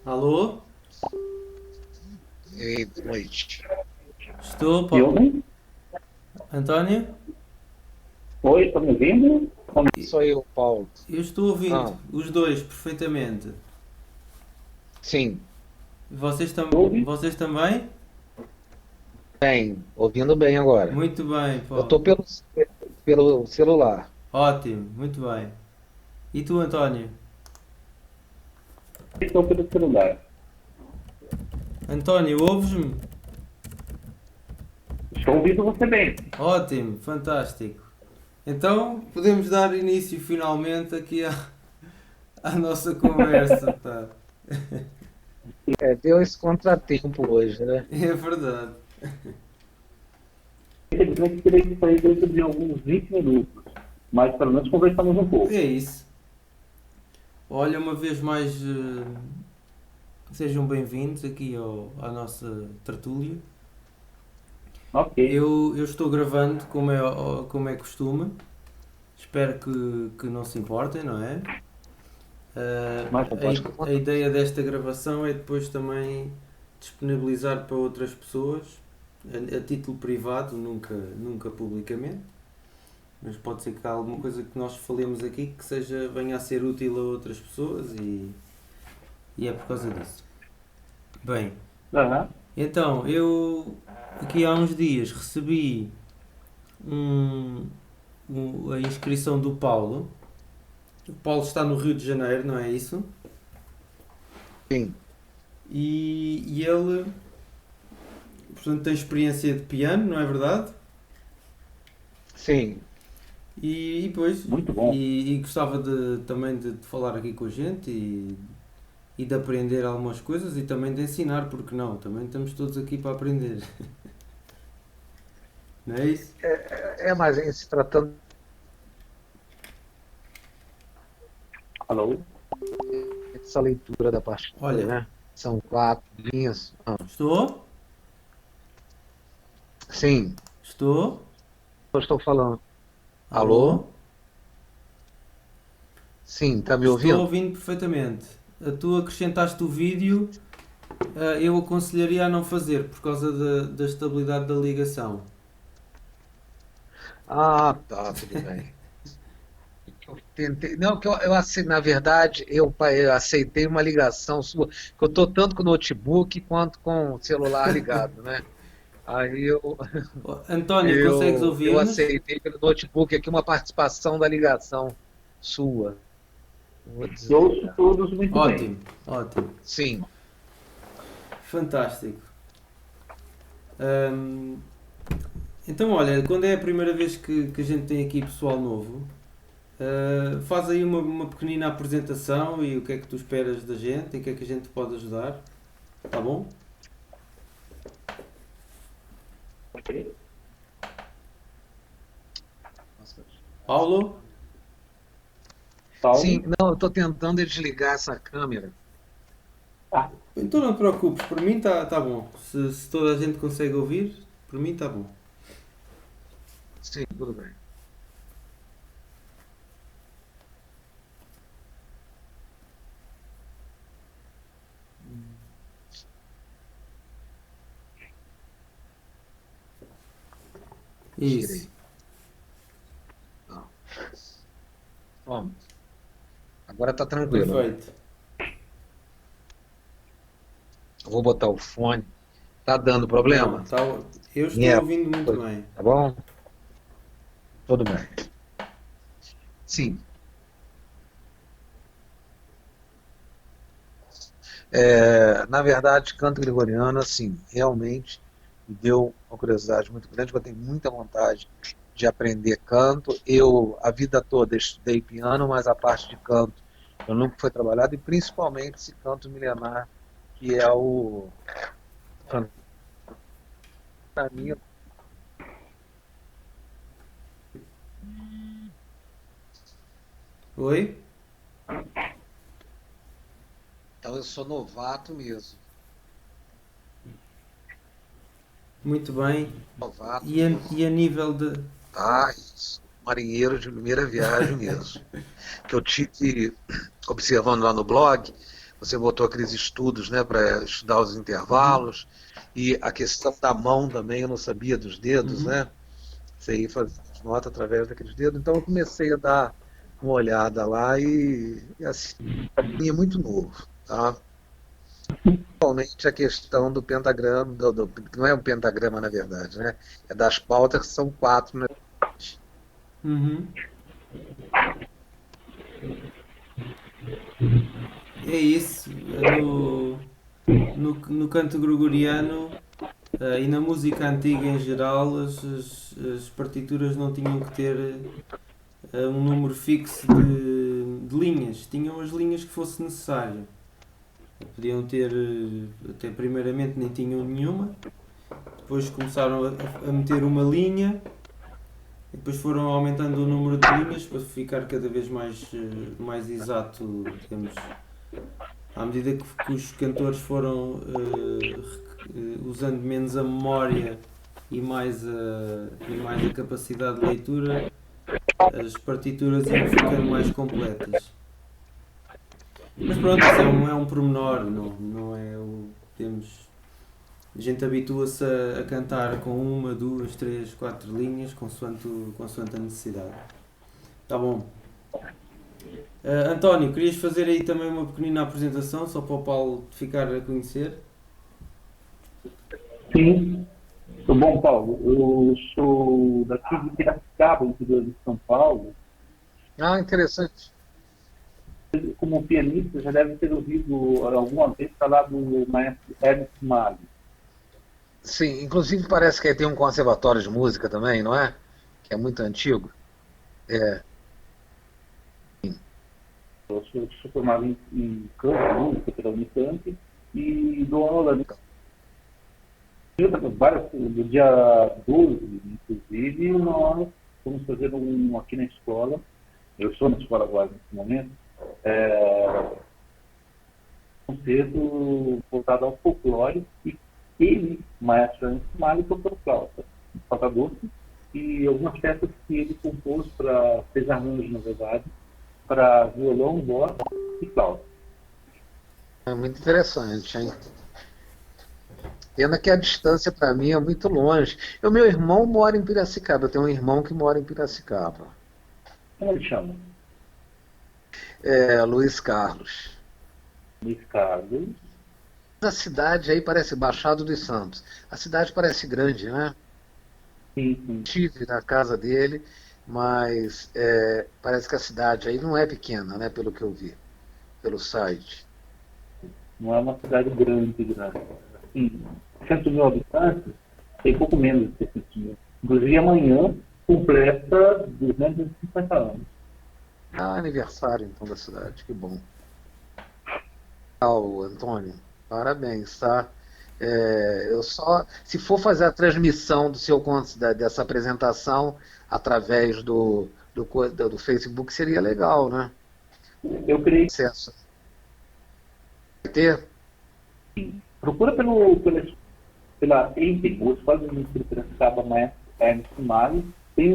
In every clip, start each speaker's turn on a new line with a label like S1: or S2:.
S1: Alô?
S2: Ei, boa noite.
S1: Estou,
S3: E ontem?
S1: António?
S3: Oi, está me ouvindo?
S2: Sou eu, Paulo.
S1: Eu estou ouvindo
S2: Ah,
S1: os dois perfeitamente.
S2: sim,
S3: Ouve?
S1: Vocês também?
S2: bem, ouvindo bem agora.
S1: Muito bem,
S2: Eu
S1: Paulo.
S2: tô pelo celular.
S1: Ótimo, muito bem. E tu, António?
S3: Estou pelo celular.
S1: António, ouves-me?
S3: Estou ouvindo você bem.
S1: Ótimo, fantástico. Então podemos dar início finalmente aqui à nossa conversa, pá.
S2: É, deu esse contratempo hoje, né?
S1: É verdade.
S3: Infelizmente, terei que sair dentro de alguns 20 minutos. Mas pelo menos conversamos um pouco.
S1: É isso. Olha, uma vez mais, sejam bem-vindos aqui à nossa tertúlia.
S3: Ok.
S1: Eu estou gravando como é costume. Espero que não se importem, não é?
S3: Mas
S2: Não pode ficar à
S1: A
S2: vontade.
S1: ideia desta gravação é depois também disponibilizar para outras pessoas, a título privado, nunca publicamente. Mas pode ser que há alguma coisa que nós falemos aqui que venha a ser útil a outras pessoas e é por causa disso. Bem,
S3: aham.
S1: então eu aqui há uns dias recebi um, a inscrição do Paulo. O Paulo está no Rio de Janeiro, não é isso?
S2: Sim,
S1: E ele, portanto, tem experiência de piano, não é verdade?
S2: sim.
S1: E pois,
S3: Muito bom.
S1: e gostava também de falar aqui com a gente e de aprender algumas coisas e também de ensinar, porque não? Também estamos todos aqui para aprender, não é isso?
S2: Mas em se tratando
S3: Alô?
S2: dessa leitura da partitura,
S1: Olha,
S2: né? São quatro linhas. Ah,
S1: estou,
S2: sim,
S1: estou,
S2: eu estou falando. Alô?
S1: alô,
S2: Sim, tá me
S1: estou
S2: ouvindo?
S1: ouvindo perfeitamente. Tu acrescentaste o vídeo, eu aconselharia a não fazer por causa da estabilidade da ligação.
S2: Ah, tá, tudo bem. Eu tentei, não, eu aceitei, na verdade, eu aceitei uma ligação sua, que eu estou tanto com o notebook quanto com o celular ligado, né? Aí
S1: Oh, António, consegues
S2: eu
S1: ouvir-nos?
S2: aceitei pelo notebook aqui uma participação da ligação sua. Vou
S3: Eu ouço
S2: desligar.
S3: todos muito bem.
S1: Ótimo, ótimo,
S2: Sim,
S1: fantástico. Hum, então, olha, quando é a primeira vez que a gente tem aqui pessoal novo, faz aí uma pequenina apresentação e o que é que tu esperas da gente, em que é que a gente pode ajudar, tá bom?
S3: Ok.
S1: Paulo?
S3: Paulo?
S2: sim, não, eu estou tentando desligar essa câmera.
S3: Ah,
S1: Então não te preocupes, por mim tá bom. Se toda a gente consegue ouvir, por mim tá bom.
S2: Sim, tudo bem.
S1: Isso,
S2: Tirei. Não. Ó, agora está tranquilo, né?
S1: perfeito.
S2: Eu vou botar o fone. Tá dando
S1: Não,
S2: problema?
S1: eu estou
S2: É,
S1: ouvindo muito bem.
S2: tá bom? Tudo bem. Sim, na verdade, canto gregoriano, assim, realmente me deu uma curiosidade muito grande, porque eu tenho muita vontade de aprender canto. Eu, a vida toda, estudei piano, mas a parte de canto eu nunca foi trabalhado, e principalmente esse canto milenar, que é o, para mim,
S1: Oi?
S2: então eu sou novato mesmo.
S1: Muito bem.
S2: Novato
S1: E
S2: mesmo.
S1: a nível de.
S2: Ah, isso. Marinheiro de primeira viagem mesmo. Que eu tive observando lá no blog, você botou aqueles estudos, né, para estudar os intervalos, e a questão da mão também, eu não sabia dos dedos,
S1: Uhum.
S2: né? Você ia fazer as notas através daqueles dedos, então eu comecei a dar uma olhada lá e assim, é muito novo, tá? Principalmente a questão do pentagrama, não é um pentagrama na verdade, né? É das pautas que são quatro, né?
S1: Uhum. É isso. No canto gregoriano e na música antiga em geral, as partituras não tinham que ter um número fixo de linhas. Tinham as linhas que fosse necessário. Podiam ter, até primeiramente nem tinham nenhuma, depois começaram a meter uma linha, e depois foram aumentando o número de linhas para ficar cada vez mais exato, digamos, à medida que os cantores foram usando menos a memória e mais a capacidade de leitura, as partituras iam ficando mais completas. Mas pronto, isso é um pormenor, não é o. Temos, a gente habitua-se a cantar com uma, duas, três, quatro linhas, consoante a necessidade. Tá bom. António, querias fazer aí também uma pequenina apresentação, só para o Paulo te ficar a conhecer?
S3: Sim, tudo bom, Paulo? Eu sou daqui de Piracicaba, interior de São Paulo.
S2: Ah, interessante.
S3: Como pianista, já deve ter ouvido alguma vez falar do maestro Ernest Mali.
S2: Sim, inclusive parece que tem um conservatório de música também, não é? Que é muito antigo. É,
S3: Eu sou formado em canto, música pela Unicamp e dou aula no dia 12, inclusive, nós vamos fazer aqui na escola. Eu estou na escola agora nesse momento. Concerto voltado ao folclore e ele, maestro Ernest Mali, tocou flauta doce e algumas peças que ele compôs para fez arranjos, na verdade, para violão, voz e flauta.
S2: é muito interessante, hein? Pena que a distância para mim é muito longe. O meu irmão mora em Piracicaba, eu tenho um irmão que mora em Piracicaba.
S3: Como ele chama?
S2: É, Luiz Carlos.
S3: Luiz Carlos.
S2: A cidade aí parece Baixado dos Santos. A cidade parece grande, né?
S3: Sim, sim.
S2: Estive na casa dele, mas parece que a cidade aí não é pequena, né? Pelo que eu vi, pelo site.
S3: Não é uma cidade grande, grande. Assim, 100 mil habitantes, tem pouco menos de 600 mil. Inclusive, amanhã completa 250 anos.
S2: Ah, aniversário então da cidade, que bom. Legal, Antônio, parabéns, tá? Eu só, se for fazer a transmissão dessa apresentação através do Facebook, seria legal, né?
S3: Eu creio
S2: Acesso. Vai ter?
S3: que procura pela EIMP, ou Escola de Música de Piracicaba, Maestro Ernest Mali, tem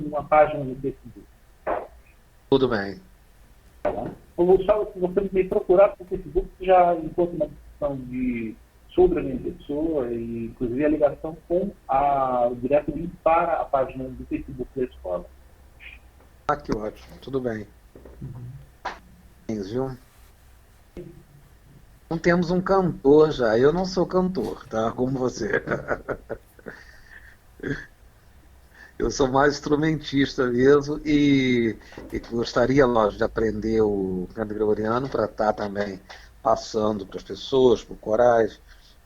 S3: uma página no Facebook.
S2: Tudo bem.
S3: Tá bom? Ou só se você me procurar no Facebook, já encontra uma discussão sobre a minha pessoa e, inclusive, a ligação com o direto link para a página do Facebook da escola.
S2: Ah, que ótimo, tudo bem. Viu? Não temos um cantor já. Eu não sou cantor, tá? Como você. Eu sou mais instrumentista mesmo e gostaria, lógico, de aprender o canto gregoriano para estar também passando para as pessoas, para corais,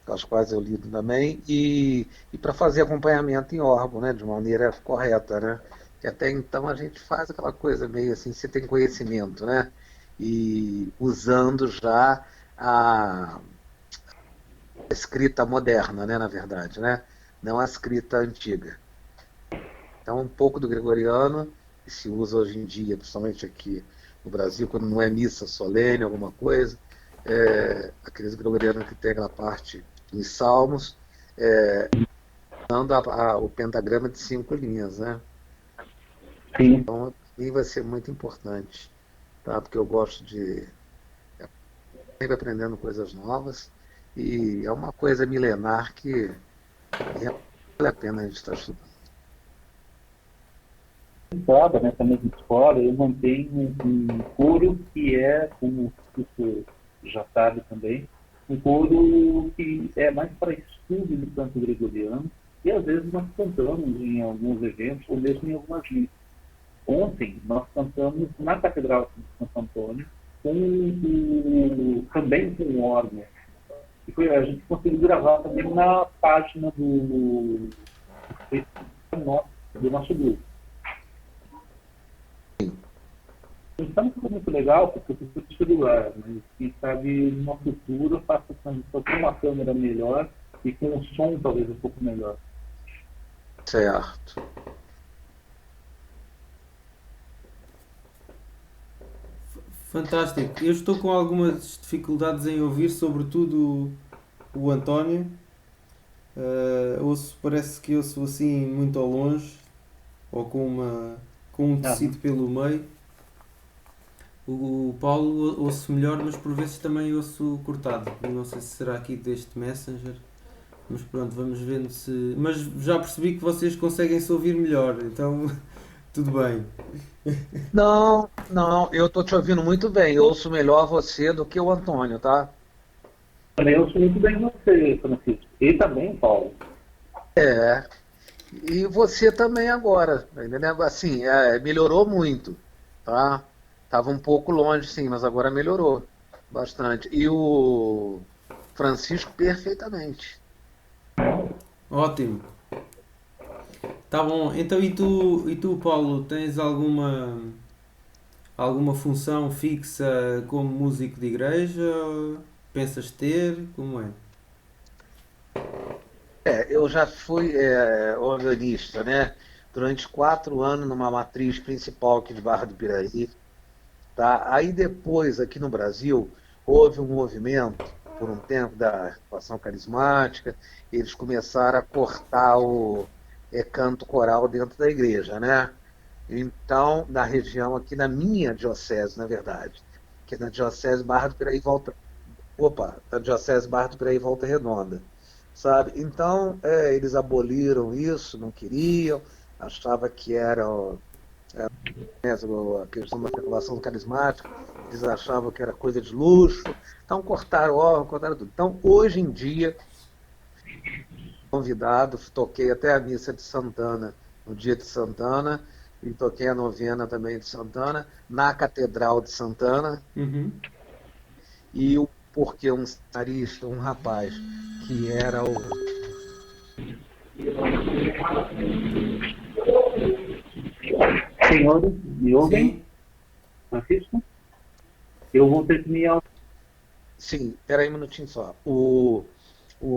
S2: com as quais eu lido também, e para fazer acompanhamento em órgão, né, de maneira correta, né? Que até então a gente faz aquela coisa meio assim, você tem conhecimento, né? E usando já a escrita moderna, né, na verdade, né? Não a escrita antiga. Então, um pouco do gregoriano, que se usa hoje em dia, principalmente aqui no Brasil, quando não é missa solene, alguma coisa, aqueles gregorianos que tem aquela parte dos salmos, dando o pentagrama de 5 linhas, né?
S3: Sim.
S2: Então, para mim vai ser muito importante, tá? Porque eu gosto sempre aprendendo coisas novas. E é uma coisa milenar que realmente vale a pena a gente estar estudando.
S3: Entrada nessa mesma escola, eu mantenho um coro que é, como você já sabe também, um coro que é mais para estudo do canto gregoriano, e às vezes nós cantamos em alguns eventos, ou mesmo em algumas missas. Ontem nós cantamos na Catedral de Santo Antônio, também com o órgão. E a gente conseguiu gravar também na página do nosso grupo. Então foi muito legal, porque eu fui celular, mas quem sabe numa futuro eu faço a transmissão com uma câmera melhor e com um som talvez um pouco melhor.
S2: Certo.
S1: Fantástico. Eu estou com algumas dificuldades em ouvir, sobretudo o António. Parece que ouço assim muito ao longe, ou com um tecido pelo meio. O Paulo ouço melhor, mas por vezes também ouço cortado. Não sei se será aqui deste Messenger, mas pronto, vamos vendo se. Mas já percebi que vocês conseguem se ouvir melhor, então tudo bem.
S2: Não, não, eu estou te ouvindo muito bem. Eu ouço melhor você do que o Antônio, tá?
S3: Também eu sou muito bem você, Francisco. E também, Paulo.
S2: É. E você também agora, tá entendendo? Assim, melhorou muito, tá? Tava um pouco longe, sim, mas agora melhorou bastante. E o Francisco, perfeitamente.
S1: Ótimo. Tá bom. Então e tu, Paulo, tens alguma função fixa como músico de igreja? Pensas ter? Como é?
S2: Eu já fui organista, né? Durante 4 anos numa matriz principal aqui de Barra do Piraí, tá? Aí depois, aqui no Brasil, houve um movimento, por um tempo, da renovação carismática, eles começaram a cortar o canto coral dentro da igreja, né? Então, na região aqui, na minha diocese, na verdade, que é na diocese Barra do Piraí Volta, da diocese Barra do Piraí Volta Redonda, sabe? Então, eles aboliram isso, não queriam, achava que era a questão da renovação carismática, eles achavam que era coisa de luxo, então cortaram órgão, cortaram tudo. Então, hoje em dia, convidado, toquei até a missa de Santana, no dia de Santana, e toquei a novena também de Santana, na Catedral de Santana,
S1: Uhum.
S2: e porque um seminarista, um rapaz, que era o.
S3: Senhores, me ouvem?
S1: Sim.
S3: Francisco? Eu vou ter que me
S2: Sim, espera aí um minutinho só. O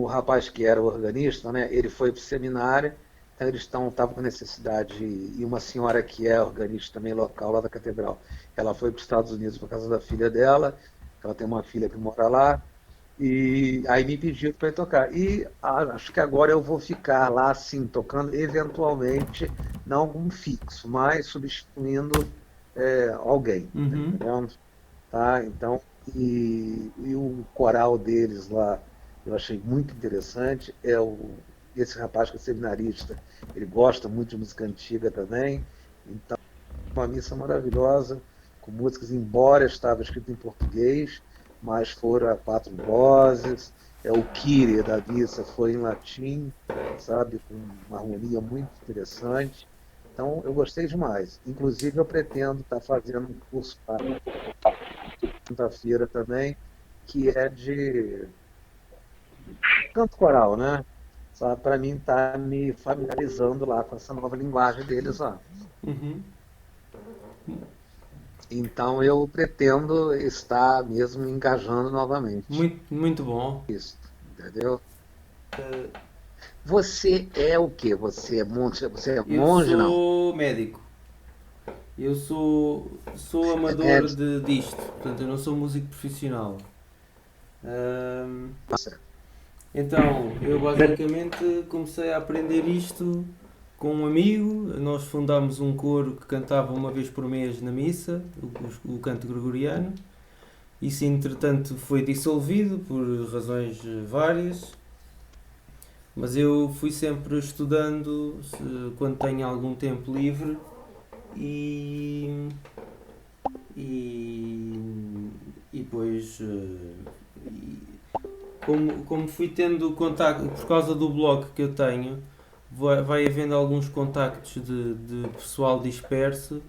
S2: rapaz que era o organista, né, ele foi para o seminário, então eles estavam com necessidade, e uma senhora que é organista também local lá da catedral, ela foi para os Estados Unidos por causa da filha dela, ela tem uma filha que mora lá, e aí me pediram para ir tocar. E acho que agora eu vou ficar lá, assim, tocando, eventualmente, não como fixo, mas substituindo alguém, tá
S1: Uhum.
S2: entendendo? Tá? Então, e o coral deles lá, eu achei muito interessante. Esse rapaz que é seminarista, ele gosta muito de música antiga também. Então, uma missa maravilhosa, com músicas, embora estava escrito em português, mas foram a 4 vozes. O Kyrie da missa foi em latim, sabe, com uma harmonia muito interessante. Então, eu gostei demais. Inclusive, eu pretendo estar fazendo um curso para quinta-feira também, que é de canto coral, né? Sabe, para mim estar me familiarizando lá com essa nova linguagem deles lá.
S1: Uhum.
S2: Então eu pretendo estar mesmo engajando novamente.
S1: Muito, muito bom.
S2: Isso, entendeu?
S1: Eh,
S2: Você é o quê? Você é monge? Você é
S1: eu
S2: monge, não?
S1: sou médico. Eu sou
S2: É,
S1: amador disto, portanto eu não sou músico profissional. Ahm,
S2: nossa,
S1: então, eu basicamente comecei a aprender isto com um amigo. Nós fundámos um coro que cantava uma vez por mês na missa, o canto gregoriano, Isso entretanto foi dissolvido por razões várias, mas eu fui sempre estudando quando tenho algum tempo livre e, e depois como fui tendo contacto por causa do blog que eu tenho, vai havendo alguns contactos de pessoal disperso,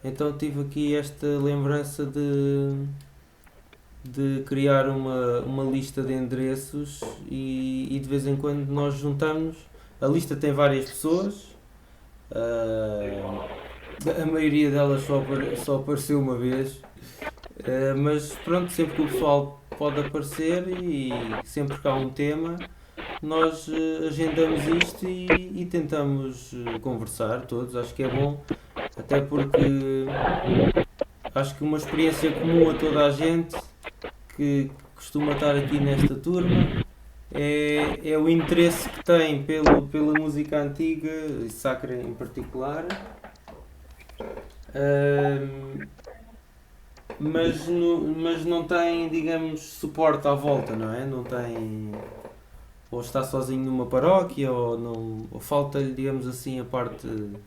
S1: então tive aqui esta lembrança de criar uma lista de endereços e de vez em quando nós juntamos. A lista tem várias pessoas, a maioria delas só apareceu uma vez, mas pronto, sempre que o pessoal pode aparecer e sempre que há um tema, nós agendamos isto e tentamos conversar todos. Acho que é bom, até porque acho que uma experiência comum a toda a gente que costuma estar aqui nesta turma é o interesse que tem pela música antiga e sacra em particular. Mas não tem, digamos, suporte à volta, não é? Não tem. Ou está sozinho numa paróquia, ou falta-lhe, digamos assim, a parte de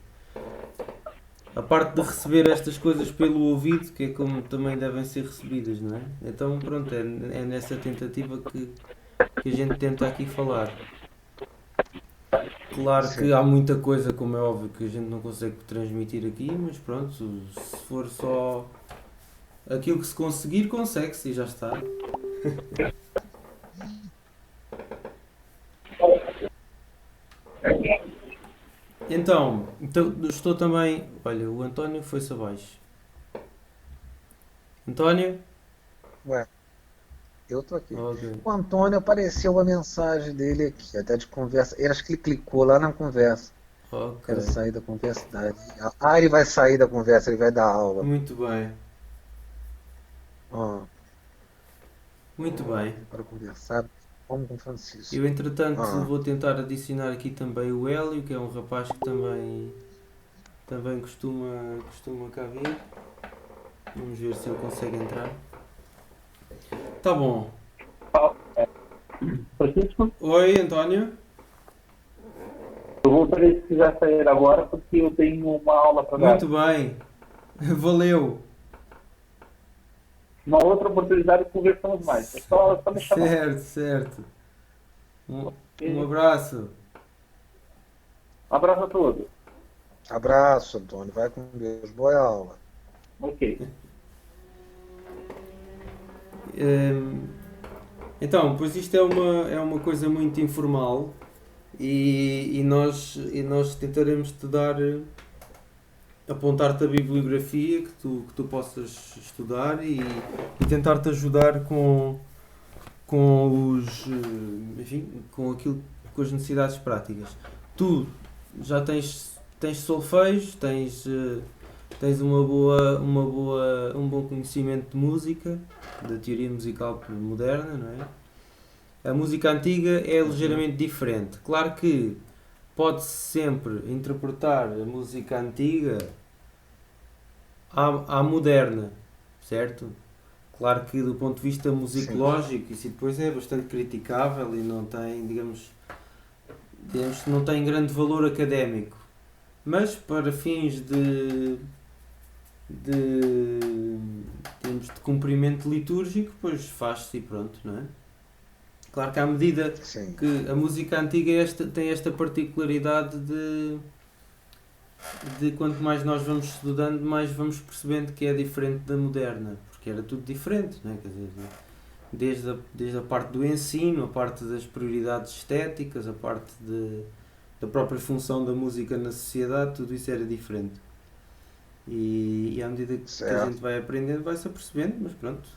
S1: receber estas coisas pelo ouvido, que é como também devem ser recebidas, não é? Então, pronto, é nessa tentativa que a gente tenta aqui falar. Claro que há muita coisa, como é óbvio, que a gente não consegue transmitir aqui, mas pronto, se for só aquilo que se conseguir, consegue-se e já está. Então, estou também. Olha, o António foi-se abaixo. António?
S2: Ué, eu tô aqui.
S1: Ok.
S2: O Antônio apareceu uma mensagem dele aqui, até de conversa. Eu acho que ele clicou lá na conversa.
S1: Ok.
S2: Quero sair da conversa. Ele vai sair da conversa, ele vai dar aula.
S1: Muito bem.
S2: Ó,
S1: Muito bem.
S2: para conversar, vamos com o Francisco.
S1: Eu, entretanto,
S2: Ah.
S1: vou tentar adicionar aqui também o Hélio, que é um rapaz que também costuma cá vir. Vamos ver se ele consegue entrar. Tá bom.
S3: Francisco,
S1: Oi, António.
S3: eu vou precisar sair agora porque eu tenho uma aula para dar.
S1: Muito bem. Valeu.
S3: Uma outra oportunidade conversamos mais. É só me chamar.
S1: Certo. Um abraço.
S3: Um abraço a todos.
S2: Abraço, Antônio. Vai com Deus. Boa aula.
S3: Ok.
S1: Então, pois isto é uma coisa muito informal e nós tentaremos te dar, apontar-te a bibliografia que tu possas estudar e tentar-te ajudar com as necessidades práticas. Tu já tens solfejo, tens um bom conhecimento de música, da teoria musical moderna, não é? A música antiga é ligeiramente diferente. Claro que pode-se sempre interpretar a música antiga à moderna, certo? Claro que do ponto de vista musicológico isso depois é bastante criticável e não tem, digamos que não tem grande valor académico. Mas para fins termos de cumprimento litúrgico, pois faz-se e pronto, não é? Claro que à medida que a música antiga tem esta particularidade de quanto mais nós vamos estudando, mais vamos percebendo que é diferente da moderna, porque era tudo diferente, não é? Quer dizer, desde a parte do ensino, a parte das prioridades estéticas, a parte da própria função da música na sociedade, tudo isso era diferente. E à medida que a gente vai aprendendo, vai-se apercebendo, mas pronto.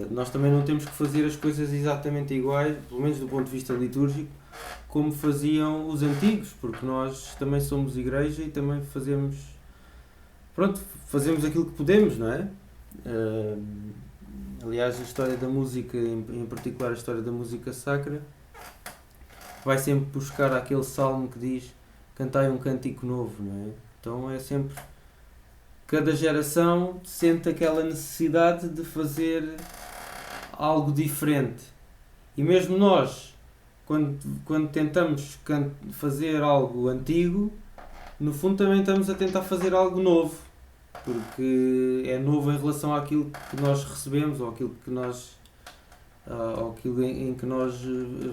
S1: Nós também não temos que fazer as coisas exatamente iguais, pelo menos do ponto de vista litúrgico, como faziam os antigos, porque nós também somos igreja e também fazemos aquilo que podemos, não é? Aliás, a história da música, em particular a história da música sacra, vai sempre buscar aquele salmo que diz: cantai um cântico novo, não é? Então é sempre cada geração sente aquela necessidade de fazer algo diferente. E mesmo nós, quando tentamos fazer algo antigo, no fundo também estamos a tentar fazer algo novo, porque é novo em relação àquilo que nós recebemos ou aquilo que nós ou aquilo em que nós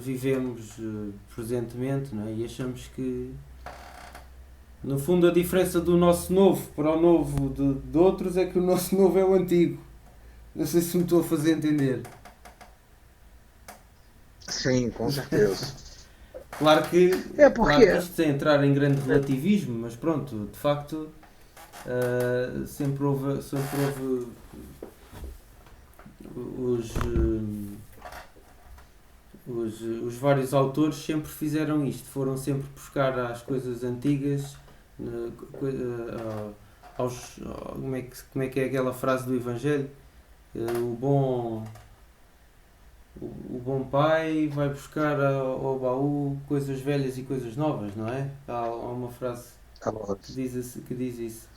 S1: vivemos presentemente, não é? E achamos que no fundo a diferença do nosso novo para o novo de outros é que o nosso novo é o antigo. Não sei se me estou a fazer entender.
S2: Sim, com certeza.
S1: Claro que
S2: Porque
S1: isto sem entrar em grande relativismo, mas pronto, de facto sempre houve os vários autores sempre fizeram isto, foram sempre buscar às coisas antigas, como é que é aquela frase do Evangelho? O bom pai vai buscar ao baú coisas velhas e coisas novas, não é? Há uma frase que diz isso.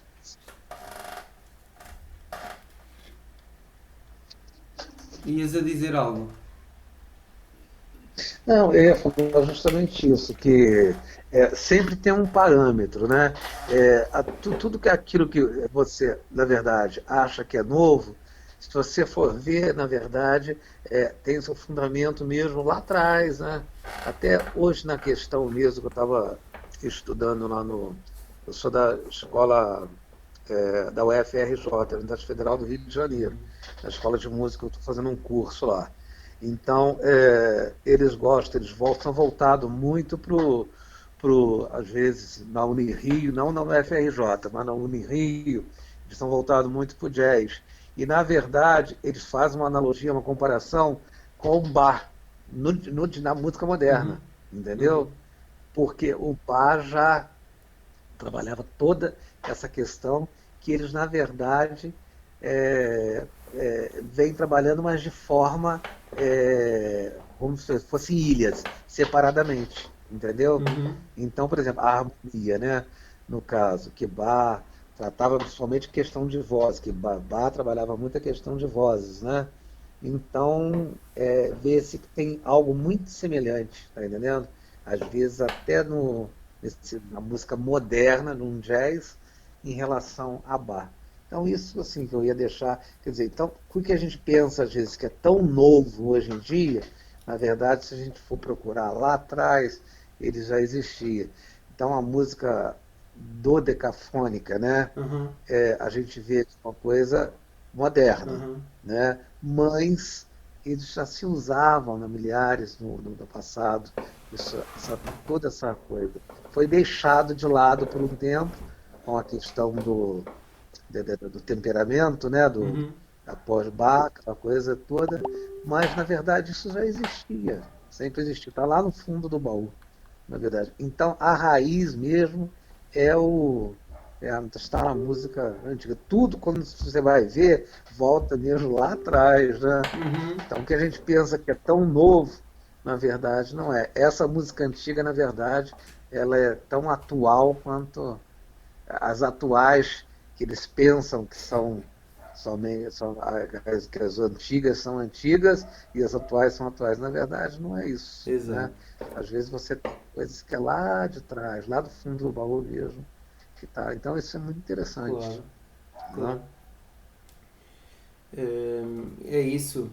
S1: Ias a dizer algo?
S2: Não, eu ia falar justamente isso, que sempre tem um parâmetro, né? Tudo que aquilo que você, na verdade, acha que é novo, se você for ver, na verdade, tem seu fundamento mesmo lá atrás, né? Até hoje na questão mesmo que eu estava estudando lá eu sou da escola da UFRJ, Universidade Federal do Rio de Janeiro, na escola de música, eu estou fazendo um curso lá. Então, eles são voltados muito às vezes, na Unirio, não na UFRJ, mas na Unirio, eles são voltados muito para o jazz. E, na verdade, eles fazem uma analogia, uma comparação com o bar, na música moderna, entendeu? Porque o bar já trabalhava toda essa questão que eles, na verdade, vêm trabalhando, mas de forma como se fossem ilhas, separadamente, entendeu? Então, por exemplo, a harmonia, né? No caso, que Bach tratava principalmente questão de voz, que Bach trabalhava muito a questão de vozes, né? Então, vê-se que tem algo muito semelhante, tá entendendo? Às vezes até na música moderna, num jazz, em relação a Bach. Então, isso assim que eu ia deixar. Quer dizer, então, o que a gente pensa às vezes que é tão novo hoje em dia, na verdade, se a gente for procurar lá atrás, ele já existia. Então, a música dodecafônica, né? A gente vê uma coisa moderna, né? Mas eles já se usavam, né, milhares no passado. Toda essa coisa foi deixado de lado por um tempo com a questão do temperamento, né, após Bach, a coisa toda, mas na verdade isso já existia, sempre existiu, está lá no fundo do baú, na verdade. Então a raiz mesmo está na música antiga. Tudo, quando você vai ver, volta mesmo lá atrás, né? Então o que a gente pensa que é tão novo, na verdade não é. Essa música antiga, na verdade, ela é tão atual quanto as atuais, que eles pensam que que as antigas são antigas e as atuais são atuais. Na verdade, não é isso. Né? Às vezes você tem coisas que é lá de trás, lá do fundo do baú mesmo. Que tá. Então isso é muito interessante.
S1: Claro. É isso.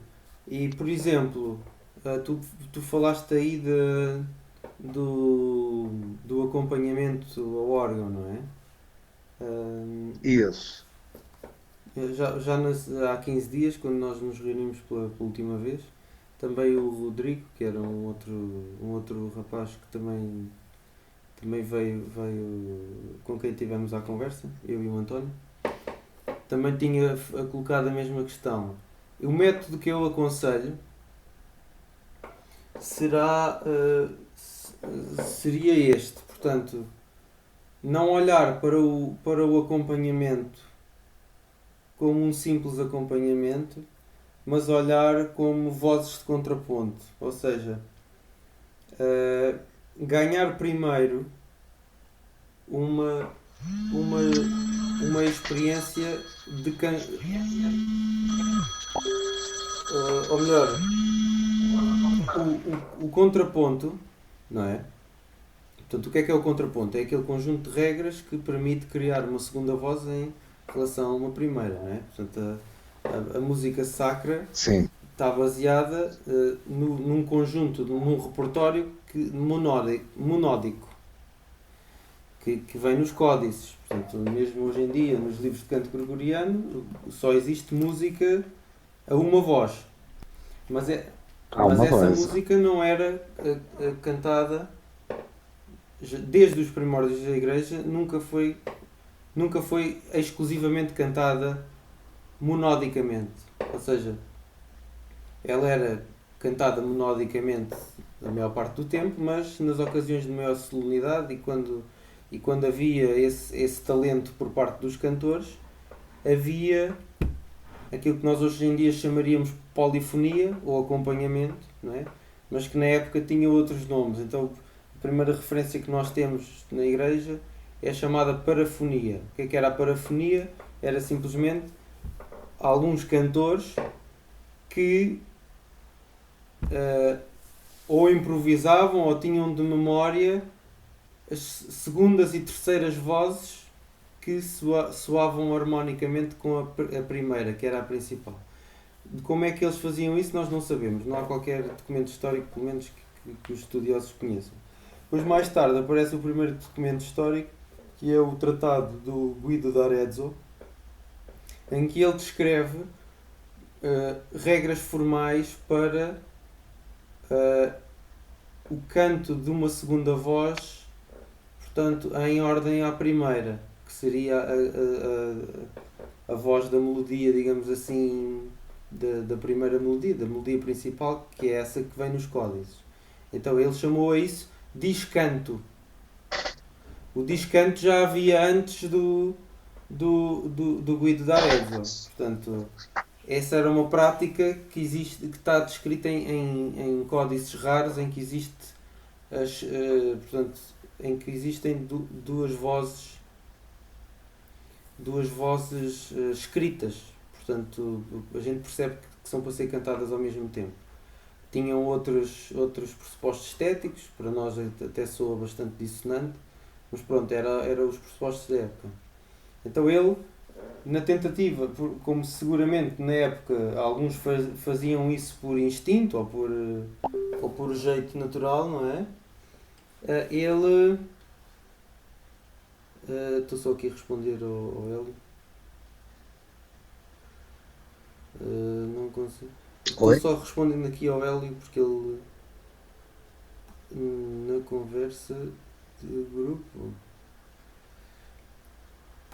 S1: E, por exemplo, tu falaste aí do acompanhamento ao órgão, não é?
S2: Isso.
S1: Há 15 dias, quando nós nos reunimos pela última vez, também o Rodrigo, que era um outro rapaz que também veio com quem tivemos a conversa, eu e o António, também tinha colocado a mesma questão. O método que eu aconselho seria este, portanto, não olhar para o acompanhamento como um simples acompanhamento, mas olhar como vozes de contraponto, ou seja, ganhar primeiro uma experiência de ou melhor, o contraponto, não é? Portanto, o que é o contraponto? É aquele conjunto de regras que permite criar uma segunda voz em relação a uma primeira, não é? Portanto, a música sacra
S2: Sim.
S1: está baseada num conjunto, num repertório monódico que vem nos códices. Portanto, mesmo hoje em dia, nos livros de canto gregoriano, só existe música a uma voz. Mas essa música não era cantada desde os primórdios da Igreja, nunca foi exclusivamente cantada monodicamente. Ou seja, ela era cantada monodicamente a maior parte do tempo, mas nas ocasiões de maior solenidade e quando havia esse talento por parte dos cantores, havia aquilo que nós hoje em dia chamaríamos polifonia ou acompanhamento, não é? Mas que na época tinha outros nomes. Então a primeira referência que nós temos na igreja é chamada parafonia. O que era a parafonia? Era simplesmente alguns cantores que ou improvisavam ou tinham de memória as segundas e terceiras vozes que soavam harmonicamente com a primeira, que era a principal. De como é que eles faziam isso nós não sabemos. Não há qualquer documento histórico, pelo menos, que os estudiosos conheçam. Depois, mais tarde, aparece o primeiro documento histórico, que é o Tratado do Guido d'Arezzo, em que ele descreve regras formais para o canto de uma segunda voz, portanto, em ordem à primeira, que seria a voz da melodia, digamos assim, da primeira melodia, da melodia principal, que é essa que vem nos códices. Então ele chamou a isso discanto. O discanto já havia antes do Guido d'Arezzo. Portanto, essa era uma prática que existe, que está descrita em códices raros, em que existe portanto, em que existem duas vozes escritas. Portanto, a gente percebe que são para ser cantadas ao mesmo tempo. Tinham outros pressupostos estéticos, para nós até soa bastante dissonante, mas pronto, era os pressupostos da época. Então ele, na tentativa, como seguramente na época alguns faziam isso por instinto ou por jeito natural, não é? Ele... Estou só aqui a responder ao Hélio. Não consigo. Estou só respondendo aqui ao Hélio porque ele na conversa de grupo.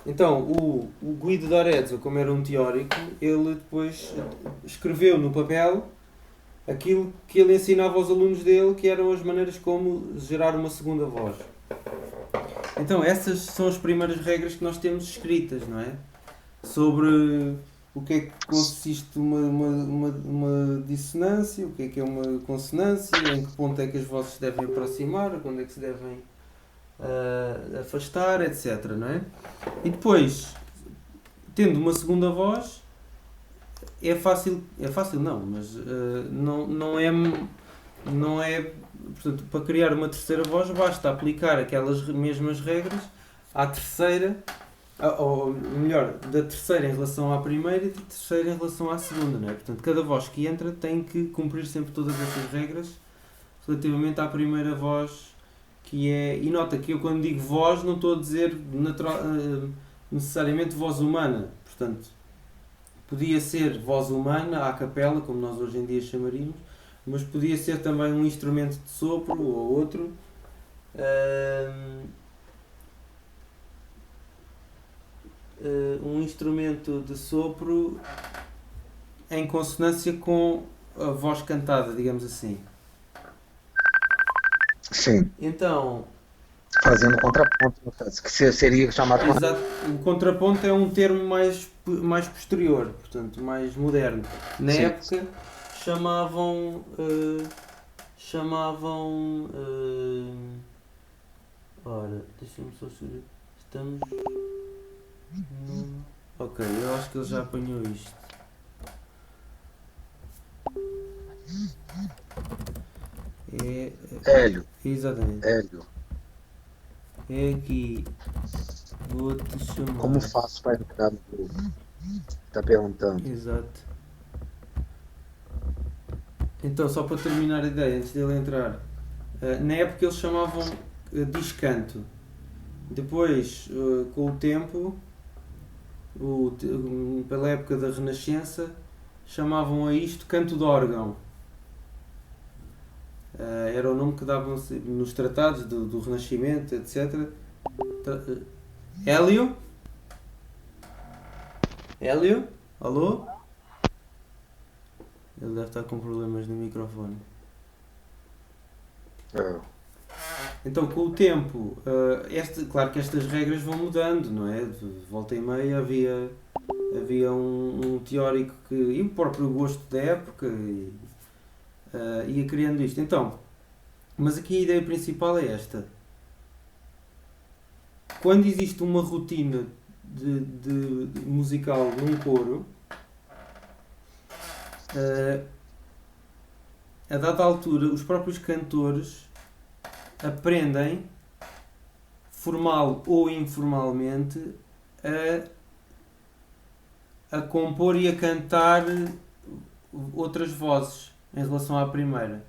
S1: Então, o Guido d'Arezzo, como era um teórico, ele depois escreveu no papel aquilo que ele ensinava aos alunos dele, que eram as maneiras como gerar uma segunda voz. Então, essas são as primeiras regras que nós temos escritas, não é? Sobre o que é que consiste uma dissonância, o que é uma consonância, em que ponto é que as vozes se devem aproximar, quando é que se devem afastar, etc. Não é? E depois, tendo uma segunda voz, é fácil não, mas não é, portanto, para criar uma terceira voz basta aplicar aquelas mesmas regras à terceira, ou melhor, da terceira em relação à primeira e da terceira em relação à segunda, não é? Portanto, cada voz que entra tem que cumprir sempre todas essas regras relativamente à primeira voz que é... E nota que eu quando digo voz não estou a dizer necessariamente voz humana, portanto, podia ser voz humana, à capela, como nós hoje em dia chamaríamos, mas podia ser também um instrumento de sopro ou outro. Um instrumento de sopro em consonância com a voz cantada, digamos assim.
S2: Sim.
S1: Então,
S2: fazendo contraponto, no caso, que seria chamado...
S1: Exato. O contraponto é um termo mais posterior, portanto, mais moderno. Na
S2: Sim.
S1: época chamavam ora, deixa-me só seguir. Estamos... Ok, eu acho que ele já apanhou isto. É.
S2: Hélio,
S1: Exatamente.
S2: Hélio,
S1: É aqui. Vou-te
S2: como
S1: chamar.
S2: faço para entrar no grupo? Tá perguntando.
S1: Exato. Então, só para terminar a ideia, antes dele entrar. Na época eles chamavam discanto. Depois, com o tempo, pela época da Renascença, chamavam a isto canto de órgão. Era o nome que davam nos tratados do Renascimento, etc. Hélio? Hélio? Alô? Ele deve estar com problemas no microfone.
S2: É.
S1: Então, com o tempo, claro que estas regras vão mudando, não é? De volta e meia havia um teórico e o próprio gosto da época ia criando isto. Então, mas aqui a ideia principal é esta. Quando existe uma rotina de musical num coro, a dada altura, os próprios cantores aprendem, formal ou informalmente, a compor e a cantar outras vozes em relação à primeira.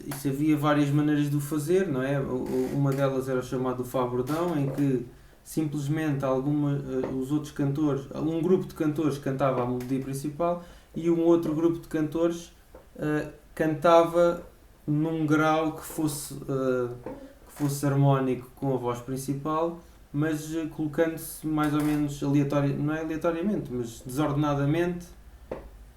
S1: Isso havia várias maneiras de o fazer, não é? Uma delas era o chamado Fá-bordão, em que simplesmente os outros cantores, um grupo de cantores cantava a melodia principal e um outro grupo de cantores cantava num grau que fosse harmónico com a voz principal, mas colocando-se mais ou menos não é aleatoriamente, mas desordenadamente.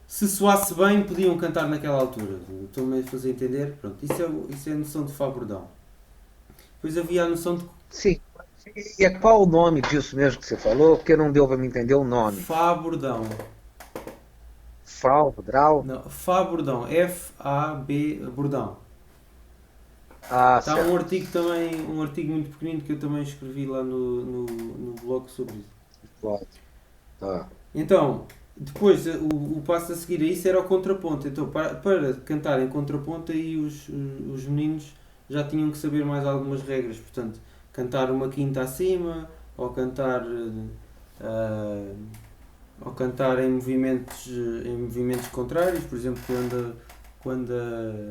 S1: Se soasse bem, podiam cantar naquela altura. Estou-me a fazer entender? Pronto, isso é a noção de Fá-bordão. Depois havia a noção de
S2: Sim. E qual o nome disso mesmo que você falou? Porque não deu para me entender o nome.
S1: Fá-bordão.
S2: Frau, Drau?
S1: Não, Fá-bordão. F-A-B bordão.
S2: Ah,
S1: Está
S2: certo.
S1: um artigo muito pequenino que eu também escrevi lá no blog sobre isso.
S2: Claro. Tá.
S1: Então, depois o passo a seguir a isso era o contraponto. Então, para cantar em contraponto, aí os meninos já tinham que saber mais algumas regras. Portanto, cantar uma quinta acima, ou cantar em movimentos contrários. Por exemplo, quando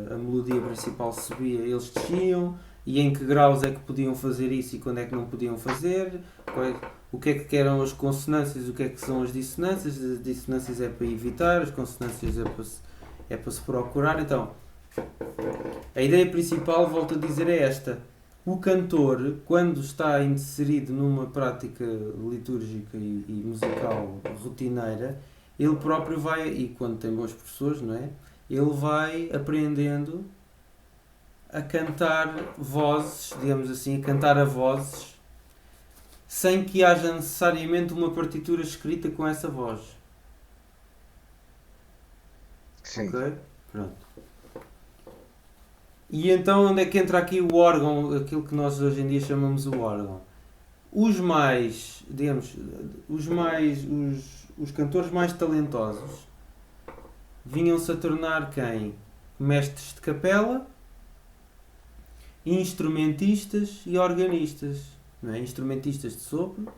S1: a melodia principal subia, eles desciam. E em que graus é que podiam fazer isso e quando é que não podiam fazer. O que é que eram as consonâncias, o que é que são as dissonâncias. As dissonâncias é para evitar, as consonâncias é para se procurar. Então, a ideia principal, volto a dizer, é esta. O cantor, quando está inserido numa prática litúrgica e musical rotineira, ele próprio vai, e quando tem bons professores, não é? Ele vai aprendendo a cantar vozes, digamos assim, a cantar a vozes, sem que haja necessariamente uma partitura escrita com essa voz.
S2: Sim.
S1: Ok? Pronto. E então onde é que entra aqui o órgão, aquilo que nós hoje em dia chamamos o órgão? Os cantores mais talentosos vinham-se a tornar quem? Mestres de capela, instrumentistas e organistas. Não é? Instrumentistas de sopro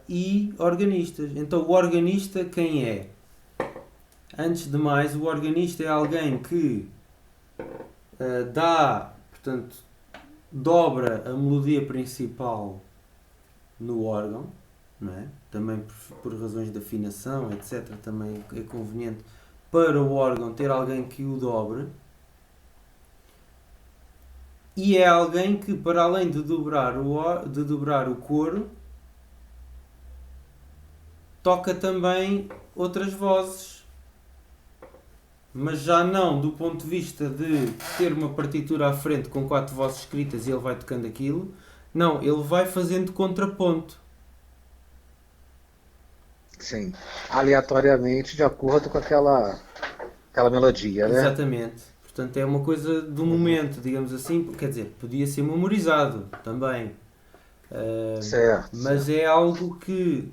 S1: e organistas. Então o organista quem é? Antes de mais, o organista é alguém que dobra a melodia principal no órgão, não é? Também por razões de afinação, etc. Também é conveniente para o órgão ter alguém que o dobre. E é alguém que, para além de dobrar o coro, toca também outras vozes. Mas já não do ponto de vista de ter uma partitura à frente com 4 vozes escritas e ele vai tocando aquilo. Não, ele vai fazendo contraponto.
S2: Sim. Aleatoriamente, de acordo com aquela melodia, né?
S1: Exatamente. Portanto, é uma coisa do momento, digamos assim, quer dizer, podia ser memorizado também.
S2: Certo,
S1: Mas
S2: certo.
S1: é algo que.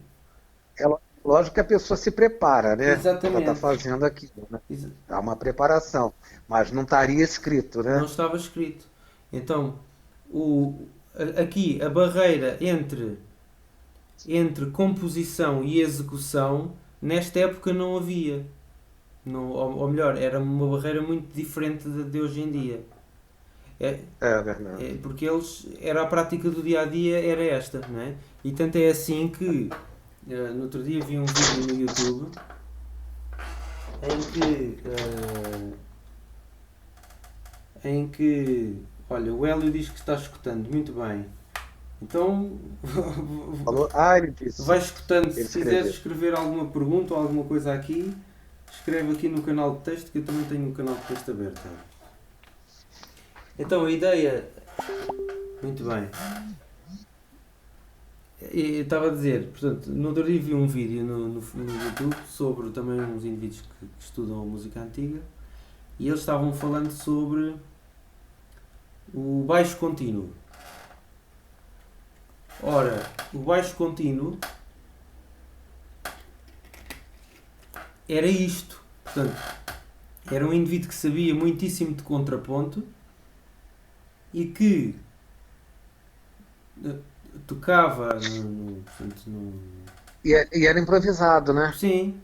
S2: Lógico que a pessoa se prepara, né? Para estar
S1: Exatamente.
S2: fazendo aquilo, né?
S1: exa-
S2: Há uma preparação, mas não estaria escrito,
S1: Não
S2: né?
S1: estava escrito. Então, aqui a barreira entre composição e execução, nesta época não havia. Não, ou melhor, era uma barreira muito diferente de hoje em dia. É,
S2: É verdade.
S1: porque eles, era a prática do dia a dia, era esta, não é? E tanto é assim que no outro dia vi um vídeo no YouTube em que olha, o Hélio diz que está escutando muito bem. Então
S2: Falou, ele disse,
S1: vai escutando.
S2: ele
S1: Se quiseres
S2: escreveu.
S1: escrever alguma pergunta ou alguma coisa aqui, escreve aqui no canal de texto, que eu também tenho um canal de texto aberto. Então a ideia. Muito bem. Eu estava a dizer, portanto, no outro dia vi um vídeo no YouTube sobre também uns indivíduos que estudam música antiga e eles estavam falando sobre o baixo contínuo. Ora, o baixo contínuo era isto. Portanto, era um indivíduo que sabia muitíssimo de contraponto e que tocava portanto,
S2: E era improvisado, né?
S1: sim,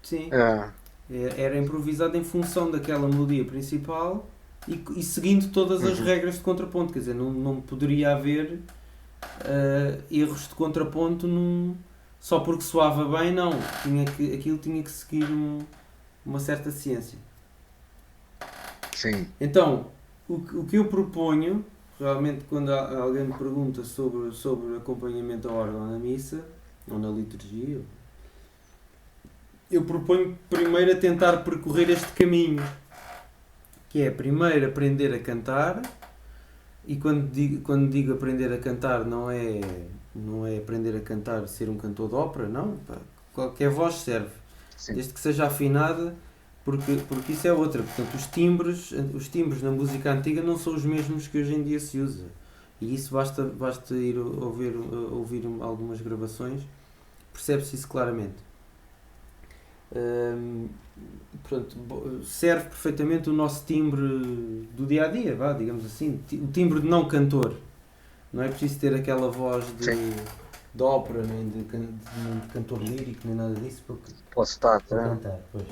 S1: sim.
S2: É,
S1: Era improvisado em função daquela melodia principal e seguindo todas as
S2: uhum,
S1: regras de contraponto. Quer dizer, não poderia haver erros de contraponto só porque soava bem, não. Aquilo tinha que seguir uma certa ciência.
S2: sim.
S1: Então, o que eu proponho, realmente, quando alguém me pergunta sobre acompanhamento ao órgão na missa ou na liturgia, eu proponho primeiro a tentar percorrer este caminho, que é primeiro aprender a cantar, e quando digo aprender a cantar não é aprender a cantar ser um cantor de ópera, não, pá, qualquer voz serve,
S2: Sim,
S1: desde que seja afinada, porque isso é outra, portanto os timbres na música antiga não são os mesmos que hoje em dia se usa, e isso basta ir ouvir algumas gravações, percebe-se isso claramente. Hum, Pronto, serve perfeitamente o nosso timbre do dia a dia, vá, digamos assim, o timbre de não cantor. Não é preciso ter aquela voz
S2: sim.
S1: de ópera, nem de cantor lírico, nem nada disso
S2: Postado,
S1: para
S2: né?
S1: cantar. Pois.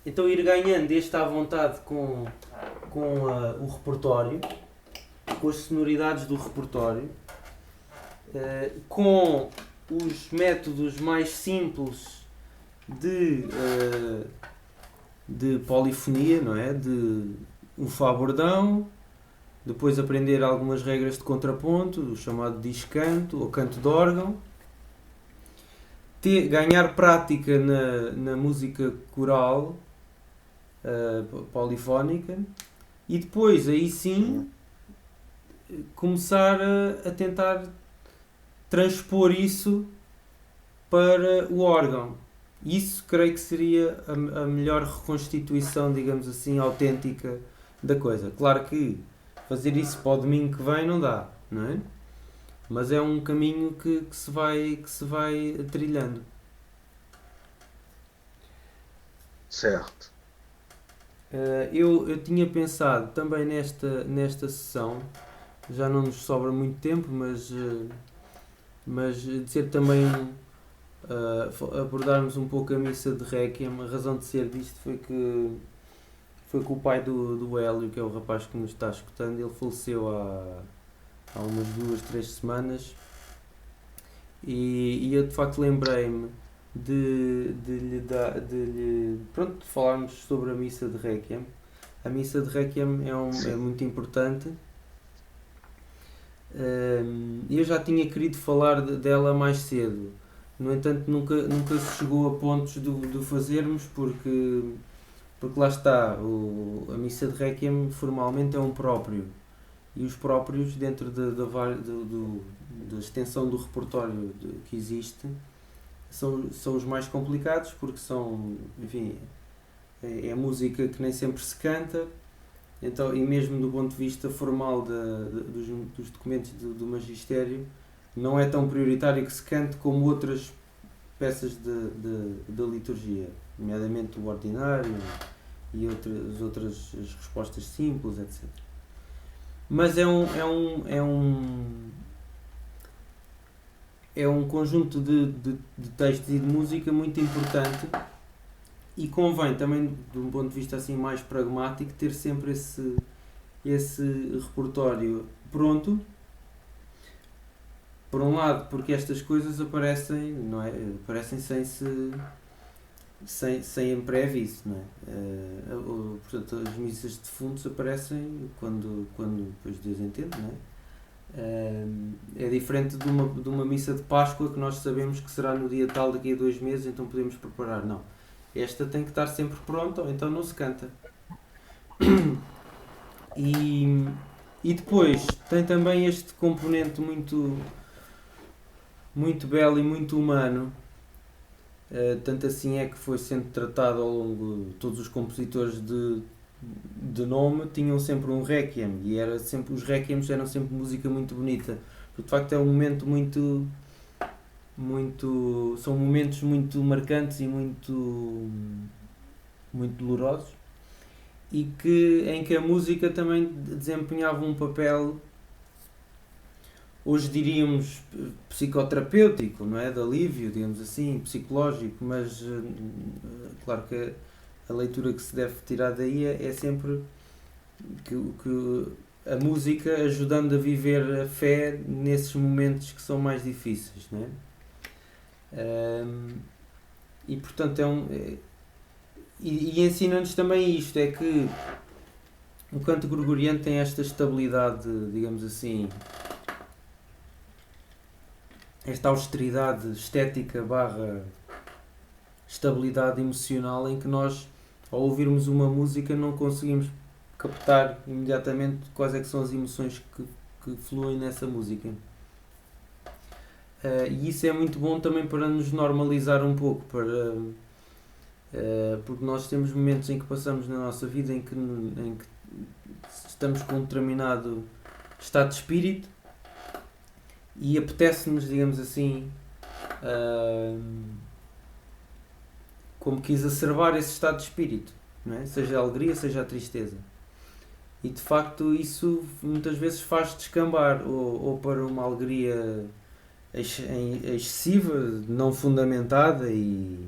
S1: Então ir ganhando este à vontade com o repertório, com as sonoridades do repertório, com os métodos mais simples de polifonia, não é? De um Fá-bordão, depois aprender algumas regras de contraponto, o chamado discanto ou canto de órgão, ganhar prática na música coral polifónica e depois aí sim começar a tentar transpor isso para o órgão. Isso creio que seria a melhor reconstituição, digamos assim, autêntica da coisa. Claro que fazer isso para o domingo que vem não dá, não é? Mas é um caminho que se vai trilhando.
S2: Certo.
S1: Eu tinha pensado também nesta sessão, já não nos sobra muito tempo, mas de ser também abordarmos um pouco a missa de Requiem. A razão de ser disto foi que o pai do Hélio, que é o rapaz que nos está escutando, ele faleceu há umas 2, 3 semanas e eu de facto lembrei-me de falarmos sobre a missa de Requiem. A missa de Requiem é muito importante. Eu já tinha querido falar dela mais cedo, no entanto nunca se chegou a pontos de fazermos porque lá está, a missa de Requiem formalmente é um próprio e os próprios dentro da extensão do repertório que existe são os mais complicados porque são, enfim, é música que nem sempre se canta, então, e mesmo do ponto de vista formal dos documentos do magistério, não é tão prioritário que se cante como outras peças da liturgia, nomeadamente o ordinário e outras as respostas simples, etc. Mas é um conjunto de textos e de música muito importante, e convém também, de um ponto de vista assim mais pragmático, ter sempre esse repertório pronto. Por um lado, porque estas coisas aparecem, não é? Aparecem sem pré-aviso, não é? Portanto, as missas de defuntos aparecem quando depois Deus entende, não é? É diferente de uma missa de Páscoa que nós sabemos que será no dia tal daqui a 2 meses, então podemos preparar. Não. Esta tem que estar sempre pronta, ou então não se canta. E depois tem também este componente muito belo e muito humano. Tanto assim é que foi sendo tratado ao longo. Todos os compositores de nome tinham sempre um requiem, e os requiems eram sempre música muito bonita. Porque de facto é um momento são momentos muito marcantes e muito dolorosos, e em que a música também desempenhava um papel, hoje diríamos psicoterapêutico, não é? De alívio, digamos assim, psicológico, mas claro que a leitura que se deve tirar daí é sempre que a música ajudando a viver a fé nesses momentos que são mais difíceis, não é? E portanto e ensina-nos também isto, é que o canto gregoriano tem esta estabilidade, digamos assim, esta austeridade estética / estabilidade emocional, em que nós, ao ouvirmos uma música, não conseguimos captar imediatamente quais é que são as emoções que fluem nessa música. E isso é muito bom também para nos normalizar um pouco, porque nós temos momentos em que passamos na nossa vida em que estamos com um determinado estado de espírito e apetece-nos, digamos assim, como que exacerbar esse estado de espírito, não é? Seja a alegria, seja a tristeza. E de facto isso muitas vezes faz descambar ou para uma alegria excessiva, não fundamentada e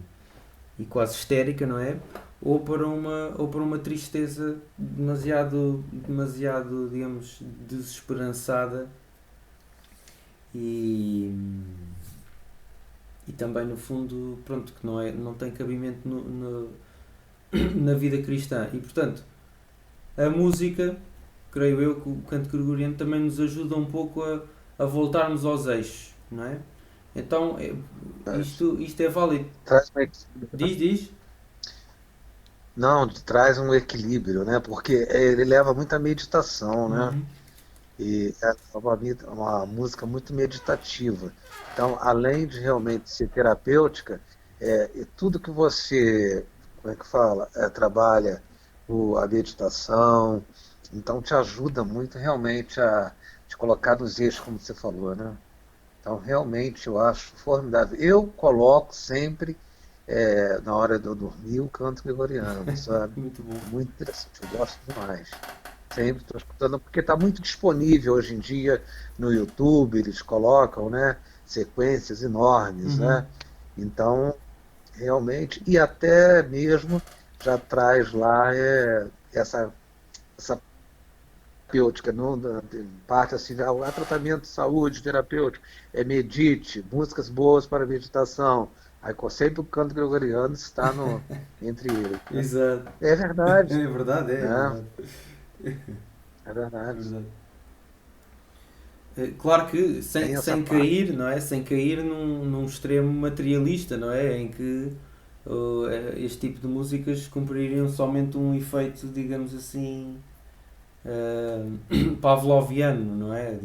S1: quase histérica, não é? Ou para uma tristeza demasiado, digamos, desesperançada e também no fundo, pronto, que não tem cabimento na vida cristã. E portanto, a música, creio eu que o canto gregoriano também nos ajuda um pouco a voltarmos aos eixos, não é? Então, isto é válido.
S2: Traz um equilíbrio.
S1: Diz?
S2: Não, traz um equilíbrio, né? Porque ele leva muita meditação, né?
S1: Uhum.
S2: E é uma música muito meditativa. Então, além de realmente ser terapêutica, e tudo que você, como é que fala, trabalha a meditação, então te ajuda muito realmente a te colocar nos eixos, como você falou, né? Então, realmente, eu acho formidável. Eu coloco sempre, na hora de eu dormir, o canto gregoriano, sabe?
S1: Muito bom.
S2: Muito interessante, eu gosto demais. Sempre estou escutando, porque está muito disponível hoje em dia no YouTube, eles colocam, né, sequências enormes, né? Então, realmente, e até mesmo já traz lá essa terapêutica, não, parte assim, há tratamento de saúde terapêutico, medite, músicas boas para meditação. Aí sempre o canto gregoriano está entre eles. Né?
S1: Exato.
S2: É verdade.
S1: É verdade, é
S2: né?
S1: verdade.
S2: É verdade.
S1: Claro que sem
S2: parte.
S1: cair, não é? Sem cair num extremo materialista, não é? Em que este tipo de músicas cumpririam somente um efeito, digamos assim, pavloviano, não é?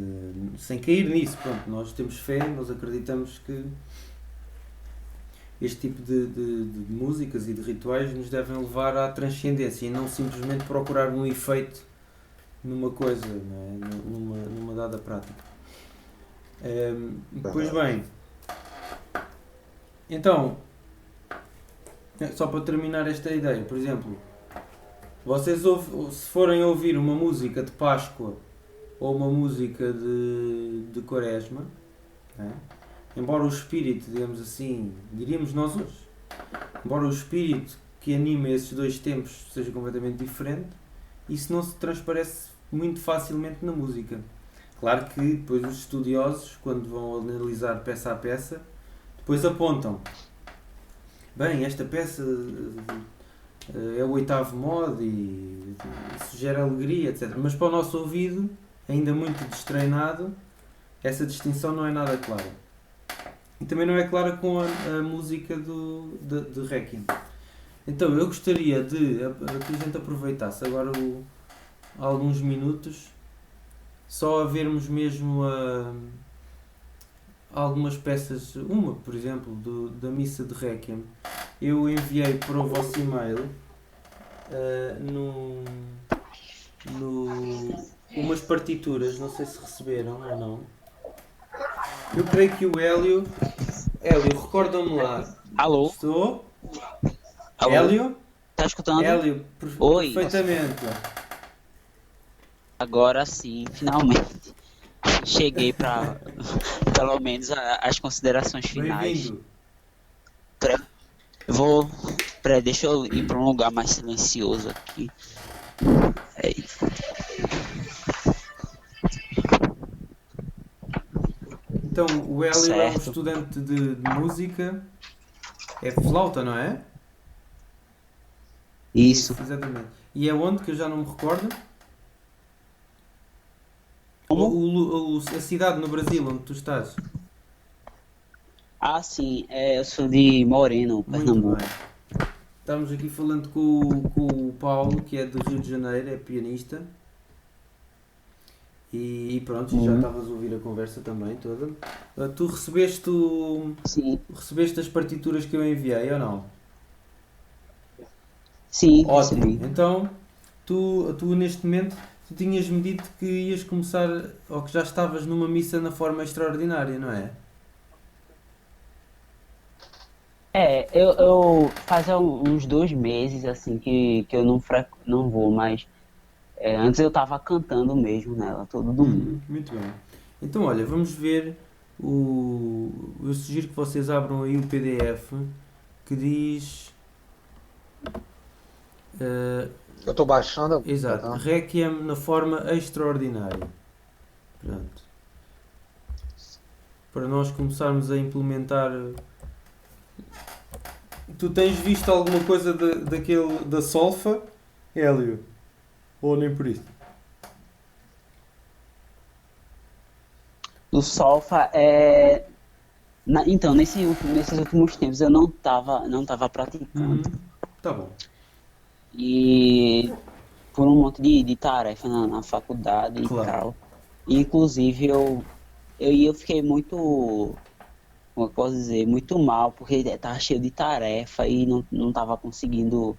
S1: Sem cair nisso, pronto, nós temos fé, nós acreditamos que... este tipo de músicas e de rituais nos devem levar à transcendência e não simplesmente procurar um efeito numa coisa, não é? Numa dada prática. Pois bem, então, só para terminar esta ideia, por exemplo, vocês se forem ouvir uma música de Páscoa ou uma música de Quaresma, não é? Embora o espírito, digamos assim, diríamos nós hoje, embora o espírito que anima esses dois tempos seja completamente diferente, isso não se transparece muito facilmente na música. Claro que depois os estudiosos, quando vão analisar peça a peça, depois apontam: bem, esta peça é o oitavo modo e isso gera alegria, etc. Mas para o nosso ouvido, ainda muito destreinado, essa distinção não é nada clara. E também não é clara com a música de Requiem. Então eu gostaria que a gente aproveitasse agora alguns minutos só a vermos mesmo algumas peças, uma por exemplo da missa de Requiem. Eu enviei para o vosso e-mail umas partituras, não sei se receberam ou não. Eu creio que o Hélio, recorda-me lá.
S4: Alô?
S1: Estou?
S4: Alô?
S1: Hélio?
S4: Tá escutando?
S1: Hélio,
S4: Oi.
S1: perfeitamente.
S4: Agora sim, finalmente. Cheguei para pelo menos as considerações finais.
S1: Bem-vindo.
S4: Deixa eu ir para um lugar mais silencioso aqui.
S1: Então, o Hélio é um
S4: Certo.
S1: estudante de música. É flauta, não é?
S4: Isso.
S1: Exatamente. E é onde, que eu já não me recordo?
S4: Como?
S1: A cidade no Brasil onde tu estás.
S4: Ah, sim. Eu sou de Moreno,
S1: Muito
S4: Pernambuco.
S1: bem. Estamos aqui falando com o Paulo, que é do Rio de Janeiro, é pianista. E pronto, já estavas a ouvir a conversa também toda. Tu recebeste
S4: Sim.
S1: recebeste as partituras que eu enviei ou não?
S4: Sim,
S1: Ótimo.
S4: recebi.
S1: Então, tu neste momento, tu tinhas-me dito que ias começar, ou que já estavas numa missa na forma extraordinária, não é?
S4: Eu faz uns 2 meses assim que eu não vou, mas antes eu tava cantando mesmo nela todo domingo.
S1: Muito bem. Então, olha, vamos ver eu sugiro que vocês abram aí o PDF que diz.
S2: Eu estou baixando.
S1: Exato, Requiem na forma extraordinária. Pronto. Para nós começarmos a implementar. Tu tens visto alguma coisa da solfa, Hélio? Ou nem por isso?
S4: O solfa então nesses últimos tempos eu não tava praticando.
S1: Tá bom.
S4: E por um monte de tarefa na faculdade
S1: Claro.
S4: e tal. E, inclusive eu fiquei muito, como eu posso dizer, muito mal, porque tava cheio de tarefa e não tava conseguindo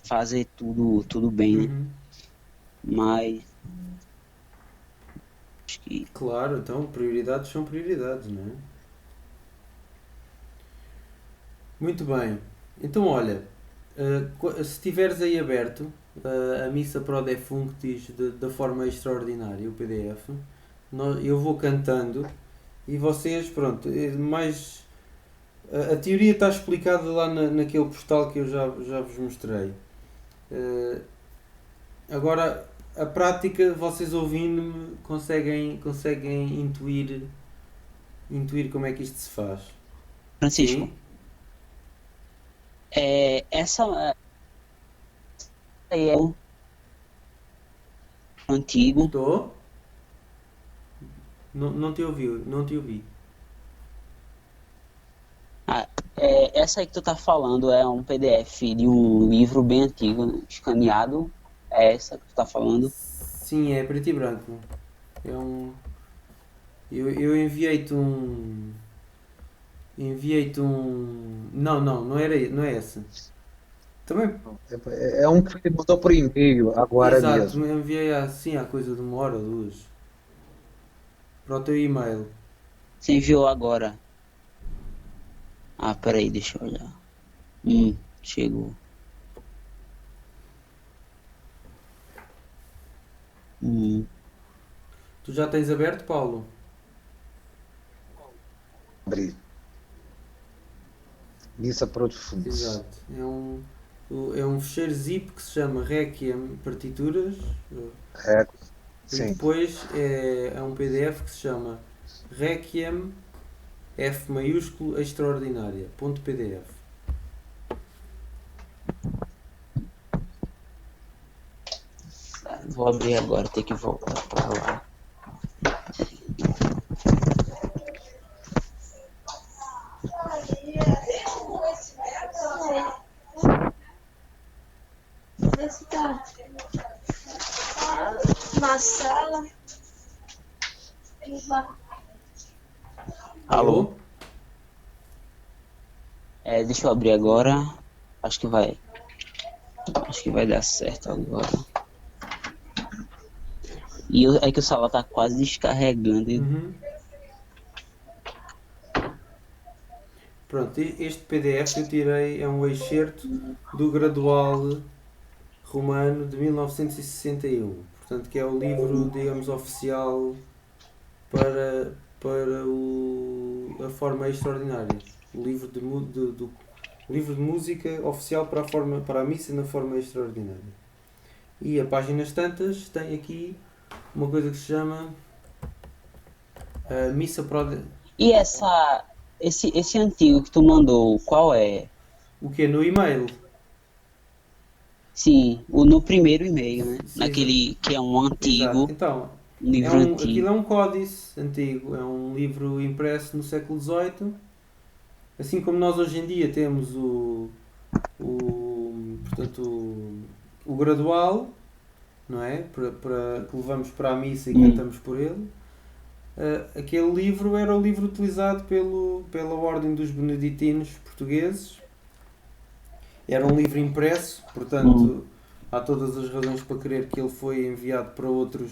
S4: fazer tudo bem, né? Mas acho que
S1: Claro, então prioridades são prioridades, não é? Muito bem. Então, olha, se tiveres aí aberto a missa pro defunctis da forma extraordinária, o PDF, eu vou cantando e vocês, pronto, mais. A teoria está explicada lá naquele postal que eu já vos mostrei. Agora, a prática, vocês ouvindo-me, conseguem intuir como é que isto se faz.
S4: Francisco,
S1: Sim?
S4: essa aí é o antigo.
S1: Estou? Não te ouvi, não te ouvi.
S4: Essa aí que tu tá falando é um PDF de um livro bem antigo, né, escaneado. É essa que tu tá falando?
S1: Sim, é preto e branco. É um. Eu enviei-te Enviei-te um. Não, não é essa. Também.
S2: É um que ele mandou por e-mail agora
S1: Exato,
S2: mesmo.
S1: me enviei assim há coisa de 1 hora ou 2. Para o teu e-mail.
S4: Você enviou agora. Ah, peraí, deixa eu olhar. Chegou. Hum,
S1: Tu já tens aberto, Paulo?
S2: Abrir. Missa Profundis.
S1: Exato. É um fecheiro zip que se chama Requiem Partituras.
S2: É,
S1: E
S2: sim.
S1: depois é um PDF que se chama Requiem F maiúsculo extraordinária. Ponto PDF.
S4: vou abrir agora, tem que voltar pra lá.
S5: Esse tá na sala.
S4: Alô? Deixa eu abrir agora. Acho que vai dar certo agora. É que o celular tá quase descarregando.
S1: Uhum. Pronto, este PDF eu tirei, é um excerto do Gradual Romano de 1961. Portanto, que é o livro, digamos, oficial para a forma extraordinária. O livro o livro de música oficial para a missa na forma extraordinária. E a páginas tantas tem aqui uma coisa que se chama Missa Pro...
S4: E esse antigo que tu mandou, qual é?
S1: O que? No e-mail?
S4: Sim, no primeiro e-mail, né?
S1: Sim,
S4: Naquele que é um
S1: exato.
S4: antigo,
S1: Então,
S4: um livro
S1: aquilo
S4: antigo.
S1: é um códice antigo, é um livro impresso no século XVIII. Assim como nós hoje em dia temos portanto, o gradual, não é? Que levamos para a missa e cantamos por ele. Aquele livro era o livro utilizado pela Ordem dos Beneditinos portugueses. Era um livro impresso, portanto, há todas as razões para crer que ele foi enviado para outros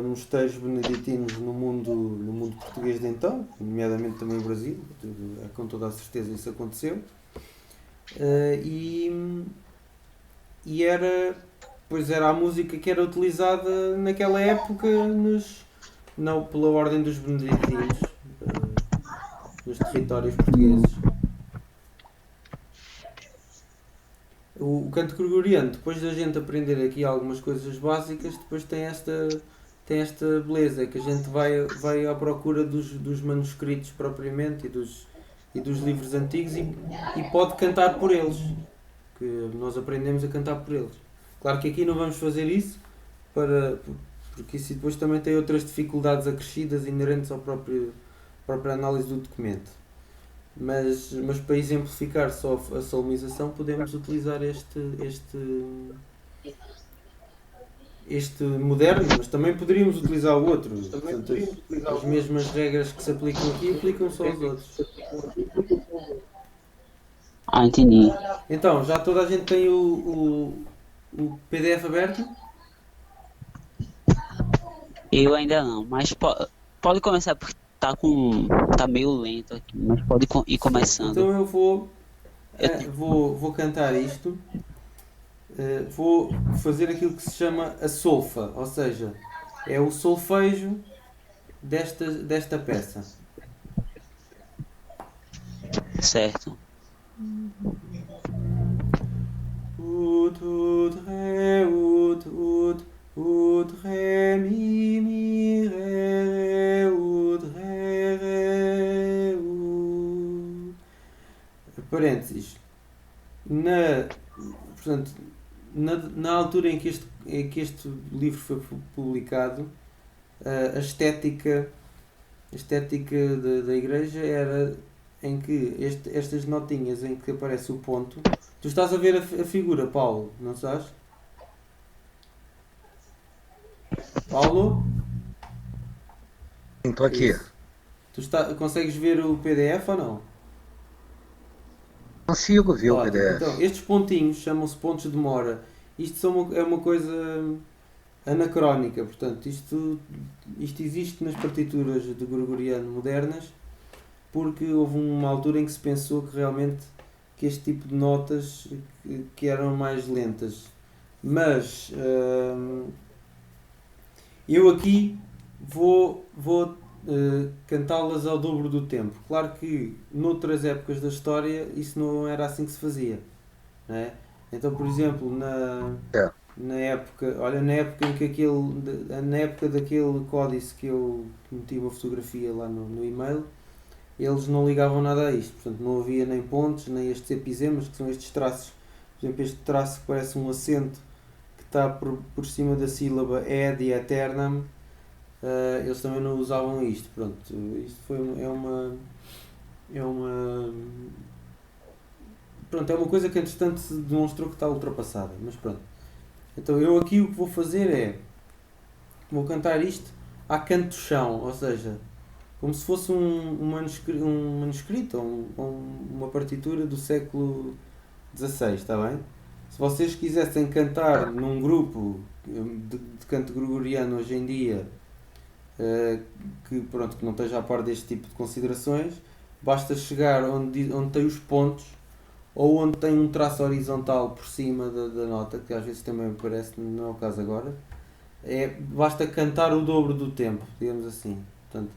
S1: mosteiros beneditinos no mundo português de então, nomeadamente também o Brasil, com toda a certeza isso aconteceu. E era a música que era utilizada naquela época pela Ordem dos Beneditinos nos territórios portugueses. O canto gregoriano, depois da gente aprender aqui algumas coisas básicas, depois tem esta beleza, que a gente vai à procura dos manuscritos propriamente e dos livros antigos e pode cantar por eles, que nós aprendemos a cantar por eles. Claro que aqui não vamos fazer isso, porque isso depois também tem outras dificuldades acrescidas inerentes à própria análise do documento. Mas para exemplificar só a solemnização podemos utilizar este moderno, mas também poderíamos utilizar o outro. Portanto, as mesmas regras que se aplicam aqui aplicam-se aos outros.
S4: Ah, entendi.
S1: Então, já toda a gente tem o PDF aberto?
S4: Eu ainda não, mas pode começar porque tá meio lento aqui, mas pode ir começando.
S1: Então eu vou cantar isto. Vou fazer aquilo que se chama a solfa, ou seja, é o solfejo desta peça.
S4: Certo.
S1: Ut, re, ut, re, mi, re, ut, re, ut. Parênteses. Portanto, na altura em que este livro foi publicado, a estética da igreja era em que estas notinhas em que aparece o ponto. Tu estás a ver a figura, Paulo, não estás? Paulo?
S2: Estou aqui.
S1: Isso. Tu Consegues ver o PDF ou não?
S2: Consigo ver o
S1: Ótimo.
S2: PDF.
S1: Então, estes pontinhos chamam-se pontos de demora. É uma coisa anacrónica, portanto, isto existe nas partituras de gregoriano modernas porque houve uma altura em que se pensou que realmente que este tipo de notas que eram mais lentas. Mas eu aqui vou cantá-las ao dobro do tempo. Claro que noutras épocas da história isso não era assim que se fazia, não é? Então, por exemplo,
S2: É.
S1: na época, olha, na época daquele códice que eu meti uma fotografia lá no e-mail, eles não ligavam nada a isto, portanto não havia nem pontos, nem estes episemas, que são estes traços. Por exemplo, este traço que parece um acento que está por cima da sílaba ed e aeternam, eles também não usavam isto. Pronto, isto é uma coisa que entretanto se demonstrou que está ultrapassada, mas pronto. Então eu aqui o que vou fazer é, vou cantar isto à canto do chão, ou seja, como se fosse um manuscrito ou uma partitura do século XVI, está bem? Se vocês quisessem cantar num grupo de canto gregoriano hoje em dia, que não esteja a par deste tipo de considerações, basta chegar onde tem os pontos ou onde tem um traço horizontal por cima da nota, que às vezes também aparece, não é o caso agora, basta cantar o dobro do tempo, digamos assim. Portanto,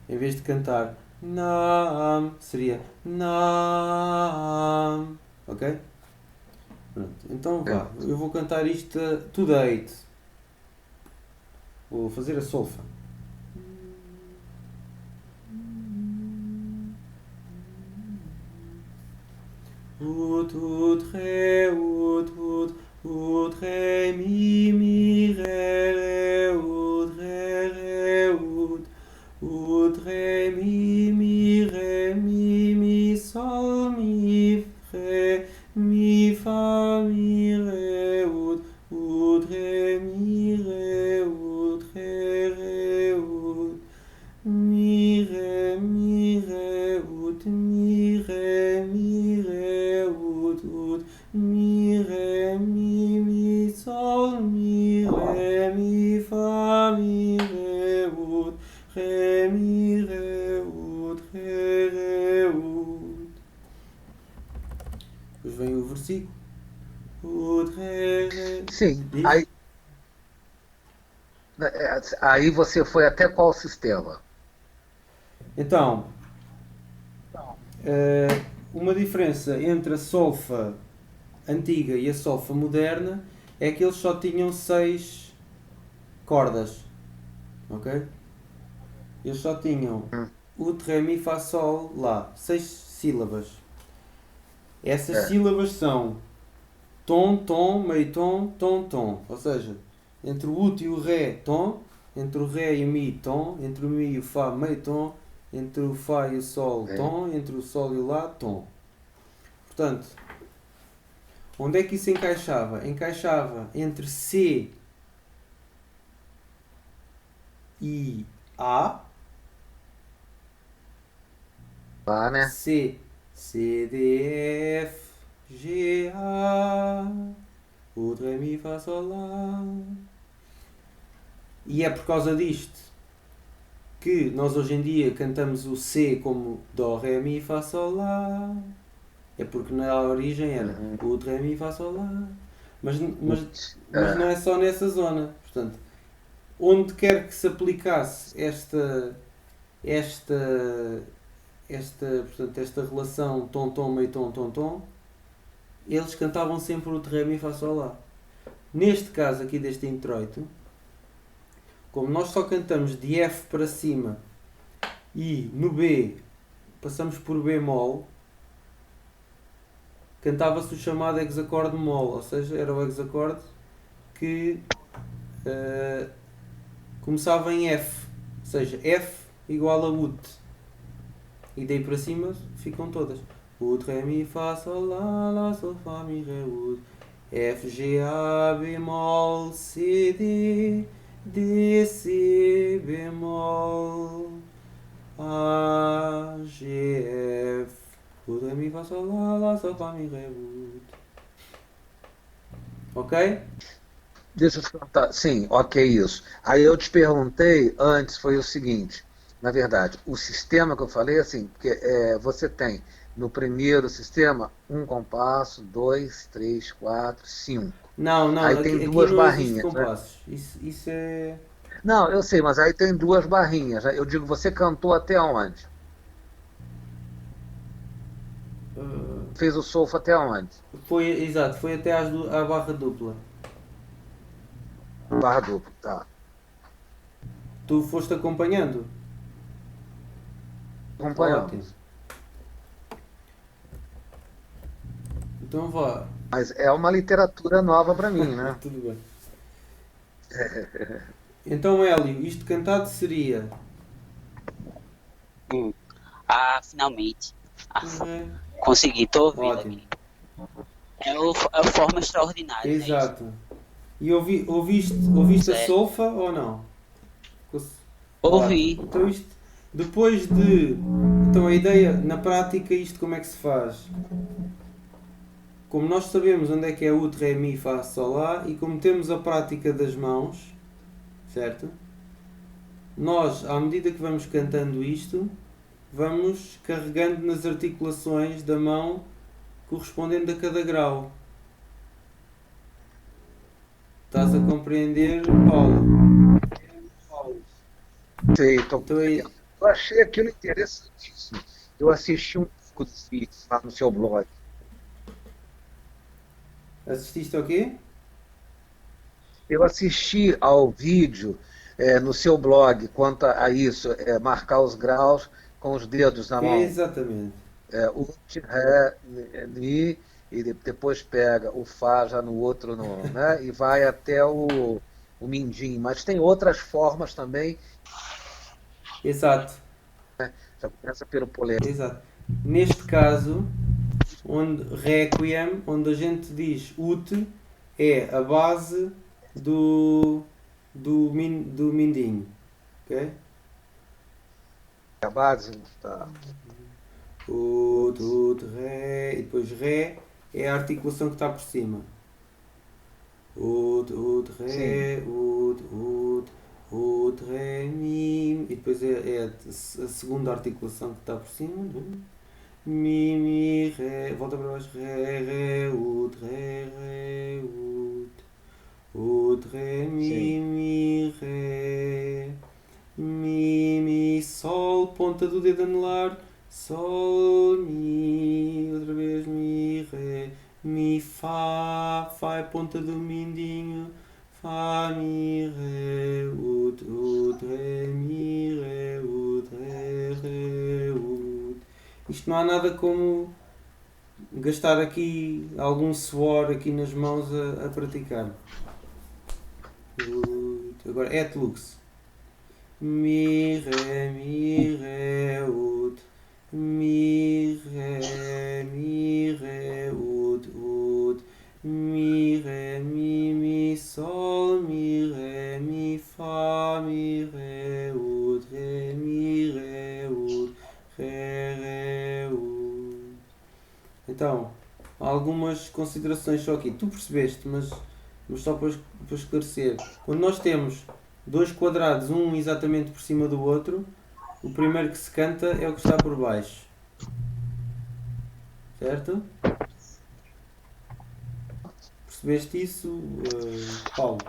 S1: em vez de cantar Nam, seria Nam. Ok? Pronto. Então vá, eu vou cantar isto to date. Vou fazer a solfa. Ut, re, ut, re, mi, re, ut, re, mi, sol, mi, fa, mi, re, ut, re, mi, re, ut, mi, re, ut, mi, re, ut, mi, sol, mi, fa, mi, re, ut, mi, ut, ut. Depois vem o versículo. Ut,
S2: Sim,
S1: Diz?
S2: aí você foi até qual sistema?
S1: Então, uma diferença entre a solfa antiga e a solfa moderna é que eles só tinham 6 cordas, ok? Eles só tinham ut, re, mi, fa, sol, lá, 6 sílabas. Essas sílabas são tom, tom, meio tom, tom, tom. Ou seja, entre o ut e o ré, tom, entre o ré e o mi, tom, entre o mi e o fá, meio tom, entre o fá e o sol, tom, entre o sol e o lá, tom. Portanto, onde é que isso encaixava? Encaixava entre C e A,
S2: Lá, né?
S1: C, D, F, G, A, o, Ré, Mi, Fá, Sol, Lá. E é por causa disto que nós hoje em dia cantamos o C como Dó, Ré, Mi, Fá, Sol, Lá. É porque na origem era o, Ré, Mi, Fá, Sol, Lá. Mas não é só nessa zona. Portanto, onde quer que se aplicasse esta relação tom-tom, meio tom-tom-tom, eles cantavam sempre o Ré, Mi, Fá, Sol, Lá. Neste caso aqui deste introito, como nós só cantamos de F para cima e no B passamos por bemol, cantava-se o chamado hexacorde mol, ou seja, era o hexacorde que começava em F, ou seja, F igual a ut, e daí para cima ficam todas. Ut, Ré, Mi, Fá, Sol, Lá, Lá, Sol, Fá, Mi, Ré, ut, F, G, A, bemol, C, D, C, bemol, A, G, F, o, Ré, Mi, Fá, Sol, Lá, Sol, Fá, Mi, Ré, ut. Ok?
S2: Deixa eu te perguntar. Sim, ok, isso. Aí eu te perguntei antes, foi o seguinte, na verdade, o sistema que eu falei, assim, porque você tem no primeiro sistema um compasso, dois, três, quatro, cinco.
S1: Não,
S2: Aí
S1: não,
S2: tem
S1: aqui
S2: duas
S1: não existe
S2: barrinhas, né?
S1: compassos. Isso é.
S2: Não, eu sei, mas aí tem duas barrinhas, né? Eu digo, você cantou até onde?
S1: ah,
S2: Fez o solfa até onde?
S1: exato, foi até à barra dupla.
S2: Barra dupla, tá.
S1: Tu foste acompanhando? Ótimo.
S2: Acompanhamos.
S1: Então vá.
S2: Mas é uma literatura nova para mim, né?
S1: Tudo bem. Então, Hélio, isto cantado seria.
S4: Hum. Ah, finalmente. Ah,
S1: Ré.
S4: consegui, tô ouvindo
S1: Ótimo.
S4: aqui. É o forma extraordinária, não é isso?
S1: Exato. E ouviste a
S4: Certo.
S1: solfa ou não?
S4: Ouvi.
S1: Ótimo. Então isto, depois de... Então a ideia, na prática, isto como é que se faz? Como nós sabemos onde é que é o Ré, Mi, Fá, Sol, Lá, e como temos a prática das mãos, certo? Nós, à medida que vamos cantando isto, vamos carregando nas articulações da mão correspondendo a cada grau. Estás a compreender, Paulo?
S2: Sei,
S1: Então aí,
S2: eu achei aquilo interessantíssimo. Eu assisti um pouco dos vídeos lá no seu blog.
S1: assististe ao quê?
S2: Eu assisti ao vídeo no seu blog quanto a isso, marcar os graus com os dedos na mão.
S1: Exatamente.
S2: Ut, Ré, Mi, e depois pega o Fá já no outro, né? E vai até o Mindim. Mas tem outras formas também,
S1: Exato.
S2: já começa pelo polé.
S1: Exato. Neste caso, onde Requiem, onde a gente diz ut, é a base do mindinho. Ok?
S2: A base, tá.
S1: Ut, Ré, e depois Ré é a articulação que está por cima.
S2: Sim.
S1: Ré, Ré, Mi, e depois é a segunda articulação que está por cima. Mi, Ré, volta para baixo, Ré, Ré, Ré,
S2: Sim.
S1: Ré, Mi, Sol, ponta do dedo anular, Sol, Mi, outra vez, Mi, Ré, Mi, Fá, Fá é ponta do mindinho, Fá, Mi, Ré, Ré, Mi, Ré, Ré, Isto não há nada como gastar aqui algum suor aqui nas mãos a praticar. Agora, et lux. Mi, Ré, ut. Mi, Ré, ut. Mi, Ré, Mi, Sol. Mi, Ré, Mi, Fá. Mi, Ré, ut. Ré, Mi, Ré, ut. Ré, ut. Então, há algumas considerações só aqui. Tu percebeste, mas só para esclarecer. Quando nós temos dois quadrados, um exatamente por cima do outro, o primeiro que se canta é o que está por baixo. Certo? Percebeste isso, Paulo?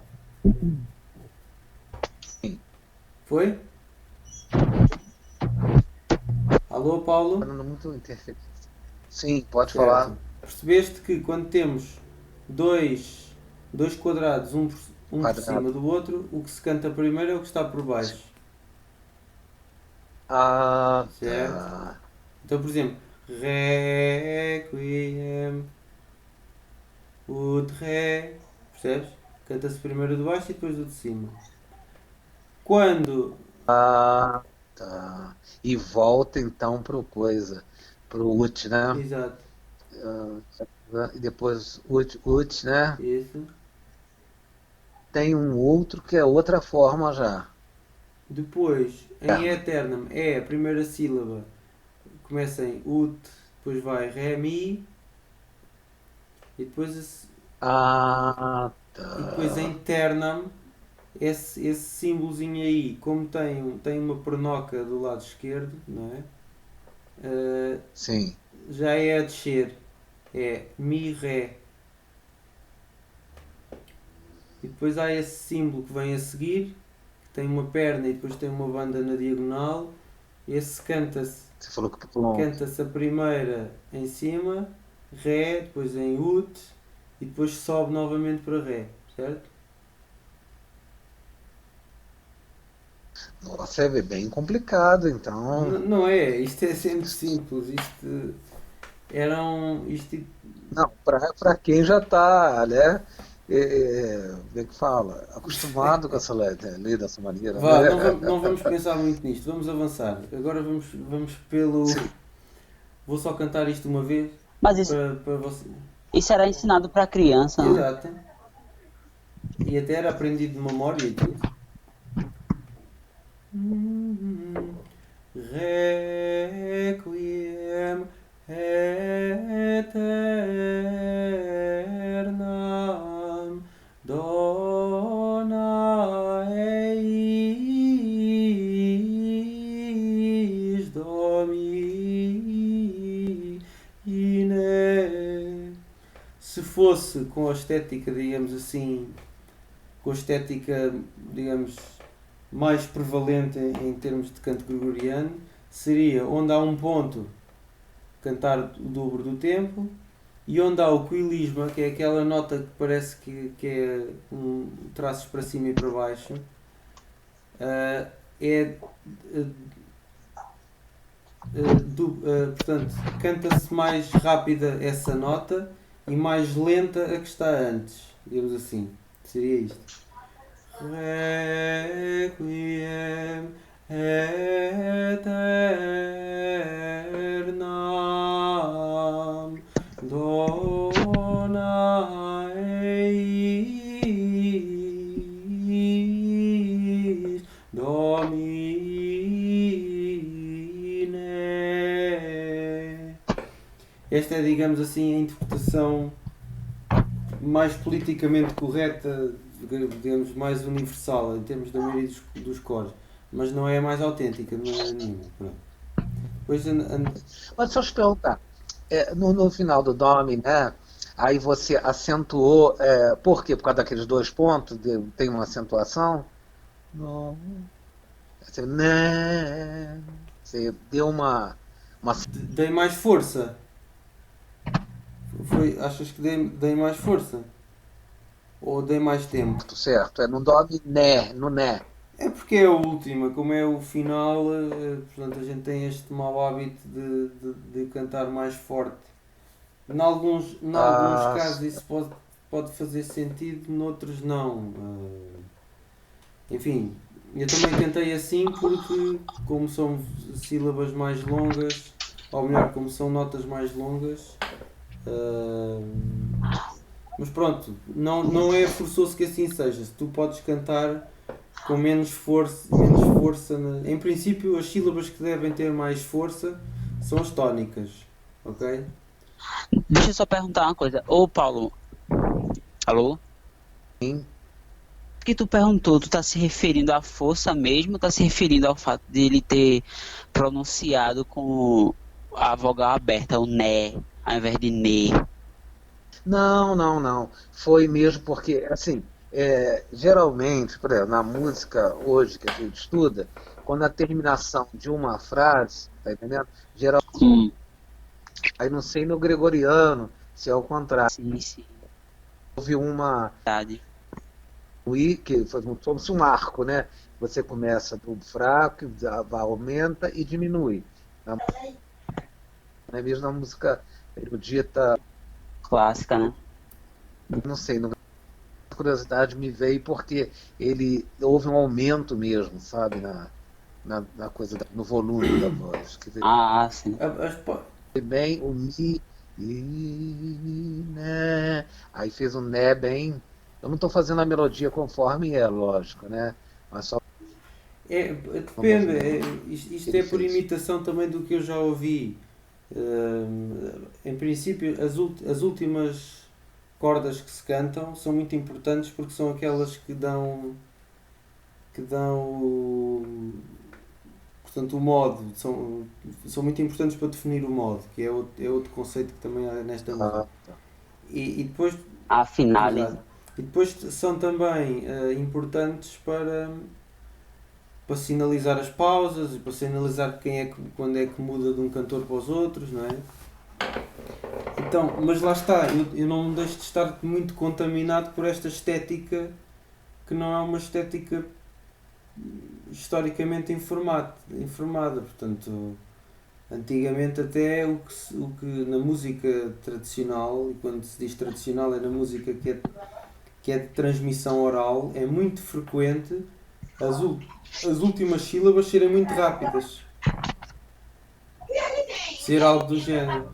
S2: Sim.
S1: Foi? Alô, Paulo?
S2: Falando muito interferência. Sim, pode
S1: Certo.
S2: falar.
S1: Percebeste que quando temos dois quadrados, um por
S2: Quadrado.
S1: cima do outro, o que se canta primeiro é o que está por baixo.
S2: Ah,
S1: Certo?
S2: tá.
S1: Então, por exemplo, Requiem, ut, Ré, percebes? Canta-se primeiro o de baixo e depois o de cima. Quando,
S2: Ah, tá. E volta então pro coisa, pro ut, né?
S1: exato,
S2: E depois ut, né?
S1: isso,
S2: Tem um outro que é outra forma já.
S1: Depois, em eternam, é a primeira sílaba. Começa em ut, depois vai ré, mi, e depois,
S2: Ah,
S1: e depois em
S2: tá.
S1: ternam, esse símbolozinho aí, como tem uma pernoca do lado esquerdo, não é?
S2: Sim.
S1: Já é a descer. É mi, ré. E depois há esse símbolo que vem a seguir, que tem uma perna e depois tem uma banda na diagonal. Esse canta-se
S2: Você falou que pulou.
S1: canta-se a primeira em cima, ré, depois em ut e depois sobe novamente para ré, certo?
S2: Nossa, é bem complicado, então.
S1: Não é, isto é sempre simples. Isto era um. Isto,
S2: Não, para quem já está, né? Como é que fala? Acostumado com essa lei dessa maneira,
S1: vá,
S2: né?
S1: não vamos pensar muito nisto, vamos avançar. Agora vamos pelo.
S2: Sim.
S1: Vou só cantar isto uma vez
S4: Mas isso,
S1: para você.
S4: isso era ensinado pra criança, não?
S1: Exato. E até era aprendido de memória e tudo. Requiem aeternam dona eis Domine. Se fosse com a estética, digamos assim, com a estética, digamos, mais prevalente em termos de canto gregoriano, seria onde há um ponto, cantar o dobro do tempo, e onde há o quilisma, que é aquela nota que parece que é traços para cima e para baixo, é portanto, canta-se mais rápida essa nota e mais lenta a que está antes, digamos assim, seria isto. Requiem aeternam dona eis Domine. Esta é, digamos assim, a interpretação mais politicamente correta, digamos, mais universal em termos da maioria dos cores, mas não é a mais autêntica de maneira nenhuma. Pronto. Depois,
S2: Mas deixa eu te perguntar, no final do Dome, né? Aí você acentuou, por quê? Por causa daqueles dois pontos, tem uma acentuação? Não. Você, né? Você deu uma
S1: dei mais força. Achas que dei mais força? Ou dei mais tempo?
S2: certo? É no Dome, né? No né.
S1: É porque é a última, como é o final, portanto a gente tem este mau hábito de cantar mais forte. Em alguns
S2: Ah,
S1: casos isso pode fazer sentido, noutros não. Enfim, eu também cantei assim porque, como são sílabas mais longas, ou melhor, como são notas mais longas, ah, mas pronto, não é forçoso que assim seja. Tu podes cantar com menos força. Em princípio, as sílabas que devem ter mais força são as tónicas, ok?
S4: Deixa eu só perguntar uma coisa. Ô, Paulo, alô?
S2: sim.
S4: O que tu perguntou, tu tá se referindo à força mesmo ou tá se referindo ao fato de ele ter pronunciado com a vogal aberta, o né, ao invés de ne?
S2: Não, não, não. Foi mesmo porque, assim, geralmente, por exemplo, na música hoje que a gente estuda, quando a terminação de uma frase, tá entendendo? Geral,
S4: Hum,
S2: aí não sei no gregoriano, se é o contrário.
S4: sim,
S2: Houve uma
S4: verdade.
S2: i que foi como se fosse um arco, né? Você começa do fraco, aumenta e diminui. Não é mesmo na música erudita,
S4: Clássica, né?
S2: não sei, no curiosidade me veio porque houve um aumento mesmo, sabe, na coisa, no volume da voz. Que veio
S4: Ah, sim.
S2: bem o mi, e, né, aí fez um né bem. Eu não estou fazendo a melodia conforme é, lógico, né? Mas só
S1: Depende, isto é por imitação também do que eu já ouvi. Em princípio, as últimas cordas que se cantam são muito importantes porque são aquelas que dão portanto, o modo, são muito importantes para definir o modo, que é outro conceito que também há nesta música. E depois,
S4: A finale.
S1: exato. E depois são também importantes para sinalizar as pausas, para sinalizar quando é que muda de um cantor para os outros, não é? Então, mas lá está, eu não me deixo de estar muito contaminado por esta estética que não é uma estética historicamente informada. Portanto, antigamente até o que na música tradicional, e quando se diz tradicional é na música que é de transmissão oral, é muito frequente as últimas sílabas serem muito rápidas. Ser algo do género.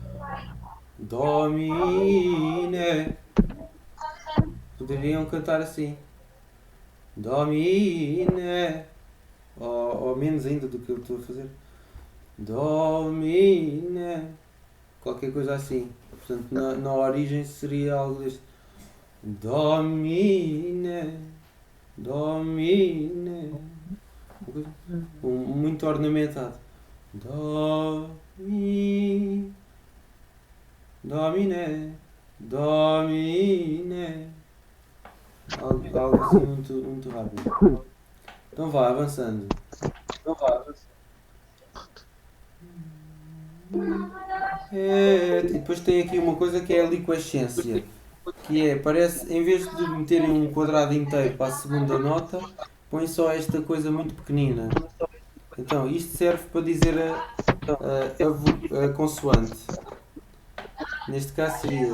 S1: Domine. Poderiam cantar assim. Domine. Ou menos ainda do que eu estou a fazer. Domine. Qualquer coisa assim. Portanto, na origem seria algo deste. Domine. Domine. Muito ornamentado. Domine. Domine. Domine. Algo assim muito rápido. Então vá, avançando. E depois tem aqui uma coisa que é a liquescência. Que é, parece, em vez de meterem um quadrado inteiro para a segunda nota, põe só esta coisa muito pequenina. Então, isto serve para dizer a consoante. Neste caso seria...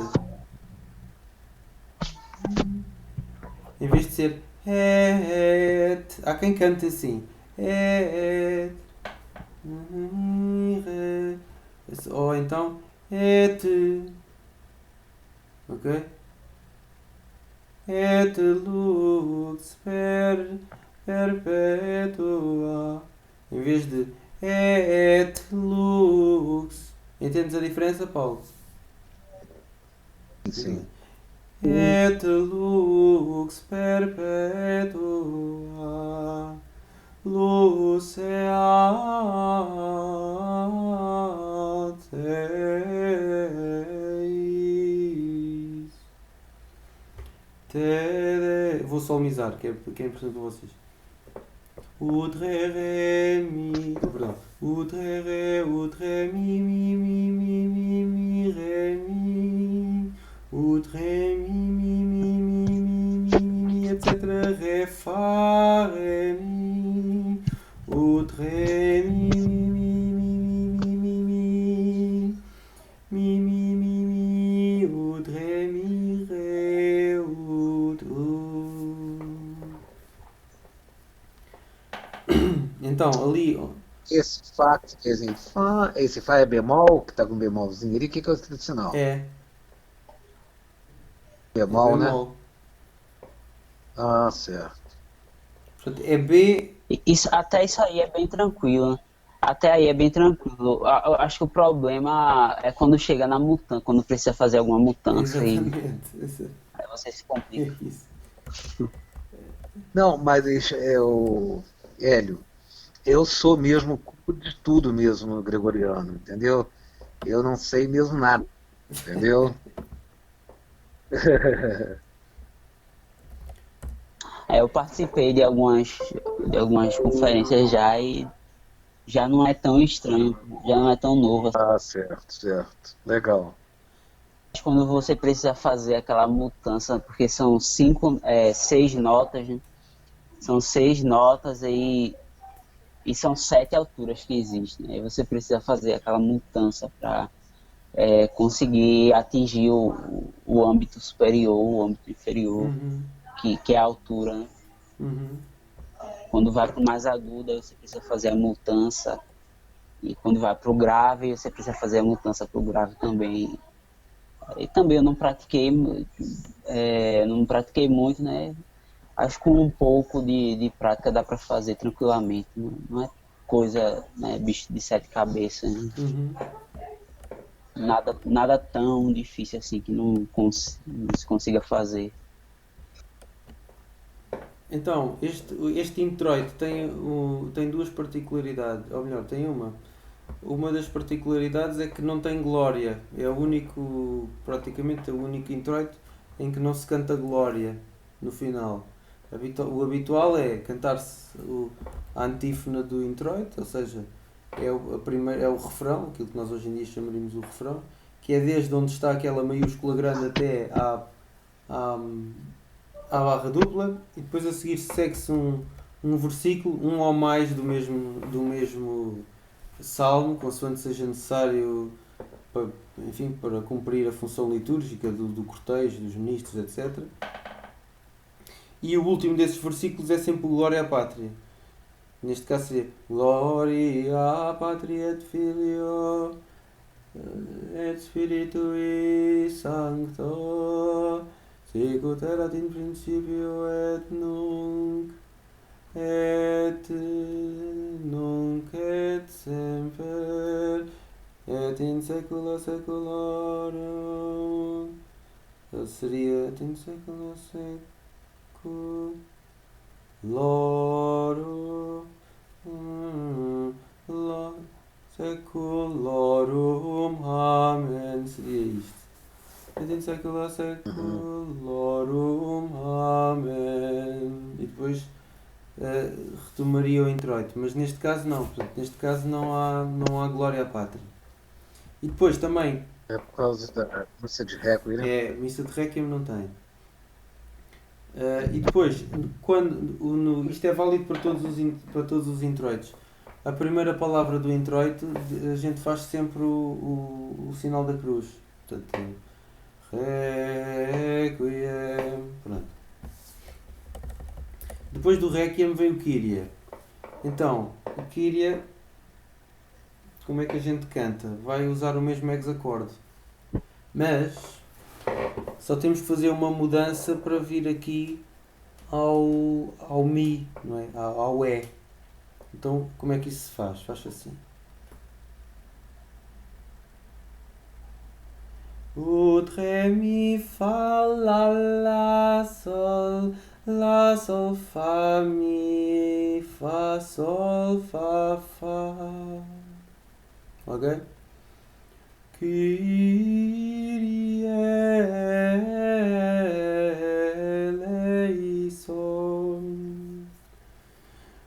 S1: Em vez de ser et, há quem cante assim. Et. Ou então et. Ok? Et lux perpetua. Em vez de et lux. Entendes a diferença, Paulo?
S2: Sim.
S1: Et lux perpetua luceat eis. Vou solmizar, que é importante para vocês. Udre re mi. Perdão. Udre re mi mi re mi. Udre mi, etc. Re fa re mi. Udre mi, udre mi re ud. Então ali
S2: Esse Fá que fez em Fá, esse Fá é bemol, que tá com bemolzinho ali, o que é o tradicional?
S1: é
S2: Bemol, né?
S1: bemol.
S2: Ah, certo.
S1: Portanto, é B.
S4: Até isso aí é bem tranquilo, né? Até aí é bem tranquilo. Eu acho que o problema é quando chega na mudança, quando precisa fazer alguma mudança e
S1: Exatamente.
S4: aí você se
S1: É
S4: complica.
S1: isso.
S2: Não, mas Hélio, eu sou mesmo culpa de tudo mesmo no gregoriano, entendeu? Eu não sei mesmo nada, entendeu?
S4: Eu participei de algumas conferências já e já não é tão estranho, já não é tão novo.
S2: Ah, certo. Legal.
S4: Quando você precisa fazer aquela mudança, porque são 6 notas, né? São 6 notas e são 7 alturas que existem. Aí você precisa fazer aquela mudança para conseguir atingir o âmbito superior, o âmbito inferior, que é a altura, né? Quando vai para o mais agudo, aí você precisa fazer a mudança. E quando vai para o grave, você precisa fazer a mudança para o grave também. E também eu não pratiquei muito, né? acho que com um pouco de prática dá para fazer tranquilamente. Não é coisa, né, bicho de sete cabeças, né?
S1: Uhum.
S4: Nada tão difícil assim que não se consiga fazer.
S1: Então, este introito tem duas particularidades, ou melhor, tem uma. Uma das particularidades é que não tem glória. É o único, praticamente o único introito em que não se canta glória no final. O habitual é cantar-se a antífona do introito, ou seja, é o refrão, aquilo que nós hoje em dia chamaríamos o refrão, que é desde onde está aquela maiúscula grande até à, à barra dupla, e depois a seguir segue-se um versículo, um ou mais do mesmo salmo, consoante seja necessário para, enfim, para cumprir a função litúrgica do cortejo, dos ministros, etc. E o último desses versículos é sempre o Glória à Pátria. Neste caso seria Gloria à Pátria et Filio et Spiritui Sancto sicut erat in principio et nunc et semper et in saecula saeculorum. Seria et in saecula saeculorum. Saeculorum. Amém. Seria isto. Et in saecula saeculorum. Amém. E depois retomaria o introito, mas neste caso não. Portanto, neste caso não há glória à pátria. E depois também
S2: É por causa da missa de Requiem, né?
S1: missa de Requiem não tem. E depois, isto é válido para todos os introitos. A primeira palavra do introito, a gente faz sempre o sinal da cruz. Portanto, Requiem. Pronto. Depois do Requiem vem o Kyrie. Então, o Kyrie, como é que a gente canta? Vai usar o mesmo hexacorde. Mas só temos que fazer uma mudança para vir aqui ao Mi, não é? Ao E. Então, como é que isso se faz? Faz assim. O, Ré, Mi, Fá, Lá, Sol, Fá, Mi, Fá, Sol, Fá, Fá. Ok? Kyrie eleison.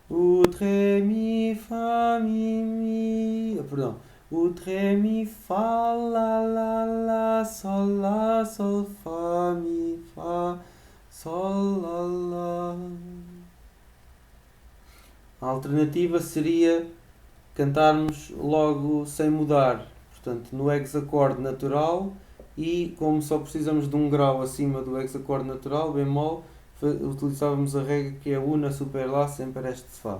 S1: Ut, Ré, Mi, Fá, Mi. Perdão. Ut, Ré, Mi, Fá, Lá, Sol, Fá, Mi, Fá, Sol, Lá. A alternativa seria cantarmos logo sem mudar. Portanto, no hexacorde natural, e como só precisamos de um grau acima do hexacorde natural, bemol, utilizávamos a regra que é una, super, lá, sempre este fá,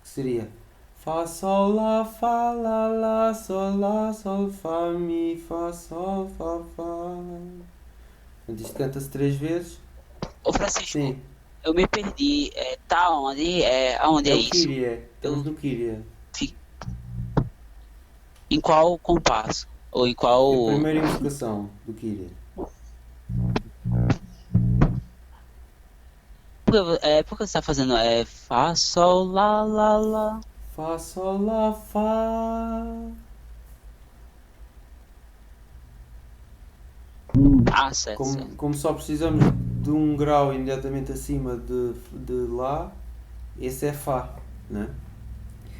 S1: que seria Fá, Sol, Lá, Sol, Fá, Mi, Fá, Sol, Fá, Fá. Portanto, isto canta-se 3 vezes.
S4: Ô Francisco,
S1: Sim,
S4: eu me perdi. Tá onde? Aonde
S1: é
S4: é
S1: o
S4: isso?
S1: Kyrie. Estamos no Kyrie.
S4: Em qual compasso? Ou em
S1: É a
S4: qual.
S1: primeira invocação do Kyrie.
S4: Por que você tá fazendo? Fá, Sol, Lá.
S1: Fá, Sol, Lá, Fá.
S4: Certo.
S1: Como só precisamos de um grau imediatamente acima de Lá, esse é Fá, né?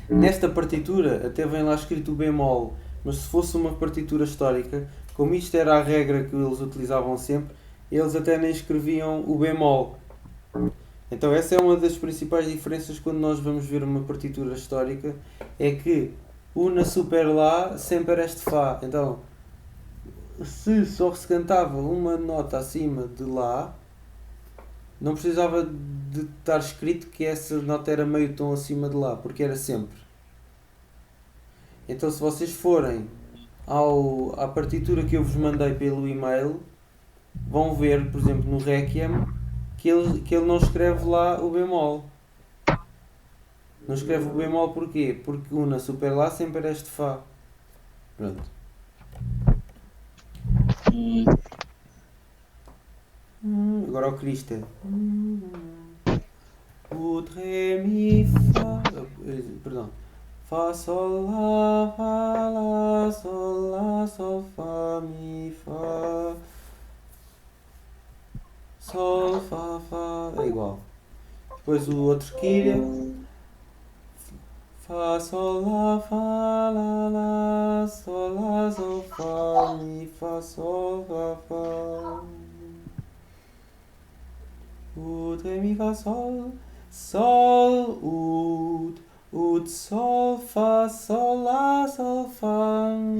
S1: Nesta partitura até vem lá escrito o bemol, mas se fosse uma partitura histórica, como isto era a regra que eles utilizavam sempre, eles até nem escreviam o bemol. Então essa é uma das principais diferenças quando nós vamos ver uma partitura histórica, é que una, super, lá sempre era este Fá. Então, se só se cantava uma nota acima de Lá, não precisava de estar escrito que essa nota era meio tom acima de Lá, porque era sempre. Então, se vocês forem à partitura que eu vos mandei pelo e-mail, vão ver, por exemplo, no Requiem, que ele não escreve lá o bemol. Não escreve o bemol porquê? Porque una super lá sempre é este Fá. Pronto. Agora o Cristo. O Ré, Mi, Fá. Perdão. Fá, Sol, Lá, Sol, Fá, Mi, Fá. Sol, Fá, Fá. É igual. Depois o outro Kíria. Fá, Sol, Lá, Sol, Fá, Mi, Fá, Sol, Fá, Fá. Ut, Ré, Mi, Fá, Sol, Ut, Sol, Fá,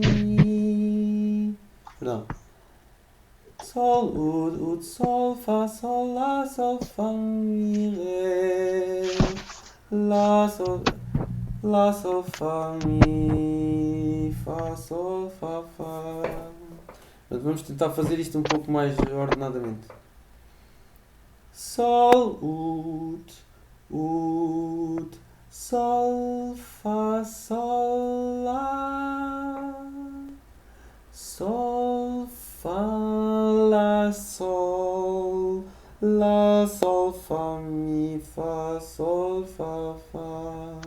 S1: Mi. Perdão. Sol, Ut, Sol, Fá, Mi, Ré. Lá, Sol, Fá, Mi, Fá, Sol, Fá, Fá. Vamos tentar fazer isto um pouco mais ordenadamente. Sol, Ut, Sol, Fá, Sol, Lá. Sol, Fá, Lá, Sol, Fá, Mi, Fá, Sol, Fá, Fá.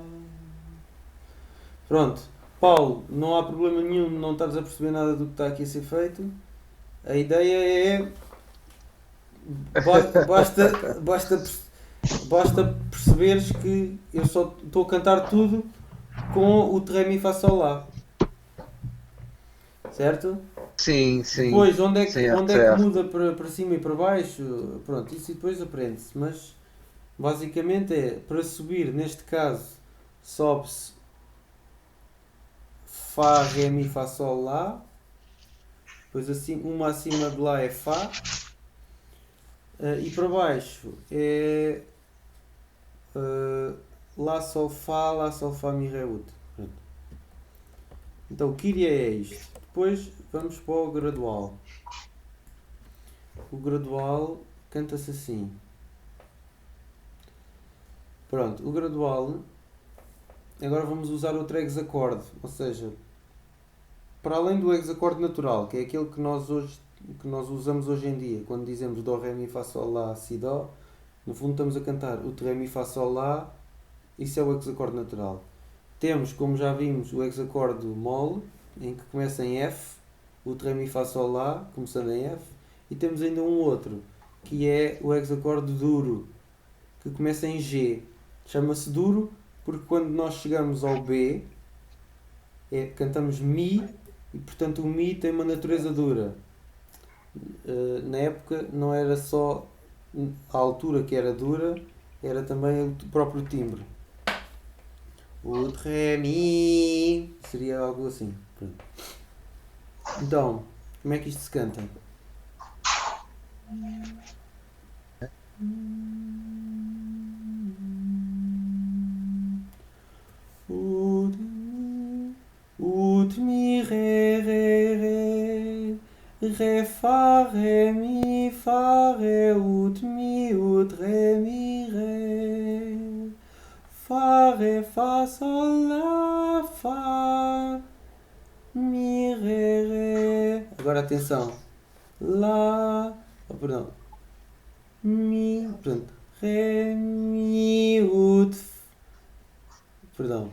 S1: Pronto. Paulo, não há problema nenhum, não estás a perceber nada do que está aqui a ser feito. A ideia é... Basta perceberes que eu só estou a cantar tudo com o Ré, Mi, Fá, Sol, Lá. Certo?
S2: Sim, sim.
S1: Depois, onde é que
S2: certo.
S1: muda para cima e para baixo? Pronto, isso depois aprende-se. Mas, basicamente é, para subir, neste caso, sobe-se Fá, Ré, Mi, Fá, Sol, Lá. Depois, assim, uma acima de Lá é Fá. E para baixo é Lá, Sol, Fá, Mi, Ré, Ut. Pronto. Então, o Kíria é isto. Depois vamos para o gradual. O gradual canta-se assim. Pronto, o gradual. Agora vamos usar outro hexacorde. Ou seja, para além do hexacorde natural, que é aquele que nós usamos hoje em dia, quando dizemos Dó, Ré, Mi, Fá, Sol, Lá, Si, Dó, no fundo estamos a cantar o Ré, Mi, Fá, Sol, Lá. Isso é o hexacorde natural. Temos, como já vimos, o hexacorde mol, em que começa em F, o Ré, Mi, Fá, Sol, Lá, começando em F, e temos ainda um outro, que é o hexacorde duro, que começa em G. Chama-se duro porque quando nós chegamos ao B, cantamos Mi, e portanto o Mi tem uma natureza dura. Na época não era só a altura que era dura, era também o próprio timbre. O Ré, Mi seria algo assim. Pronto. Então, como é que isto se canta? Ut, Mi, Ré, Ré, Fá, Ré, Mi, Ut, Ré, Mi, Ré. Fá, Ré, Fá, Sol, Lá, Fá, Mi, Ré. Agora atenção. Lá, perdão. Mi, portanto, Ré, Mi, Ut, perdão.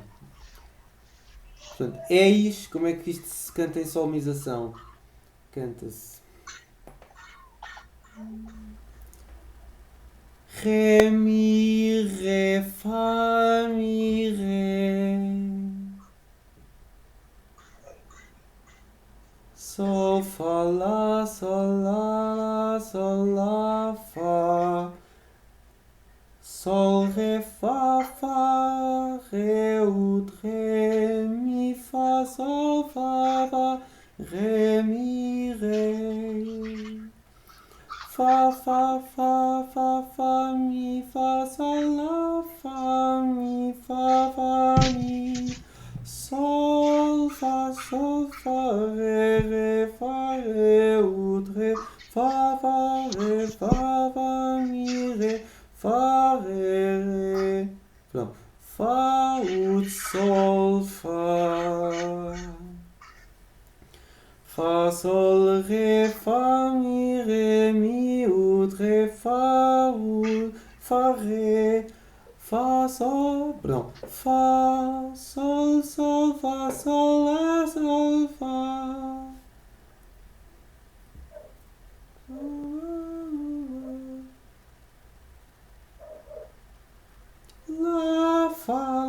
S1: Portanto, eis, como é que isto se canta em solmização? Canta-se Ré, Mi, Ré, Fá, Mi, Ré. Sol, Fá, Lá, Fá. Sol, Ré, Fá, Ré, Ut, Ré, Mi, Fá, Sol, Fá, Ré, Mi, Ré. Fá, Mi, Fá, Sol, Lá, Fá, Mi, Mi. sol, fa, re, fa, re, ut, re, fa, re, fa, mi, re, fa, re. Pronto. Fá, ut, sol, fá. Fá, sol, ré, fá, mi, ut, ré, fá, ré. Fá, sol, perdão. Fá, sol, fá, sol, lá, sol, fá. Lá, fá,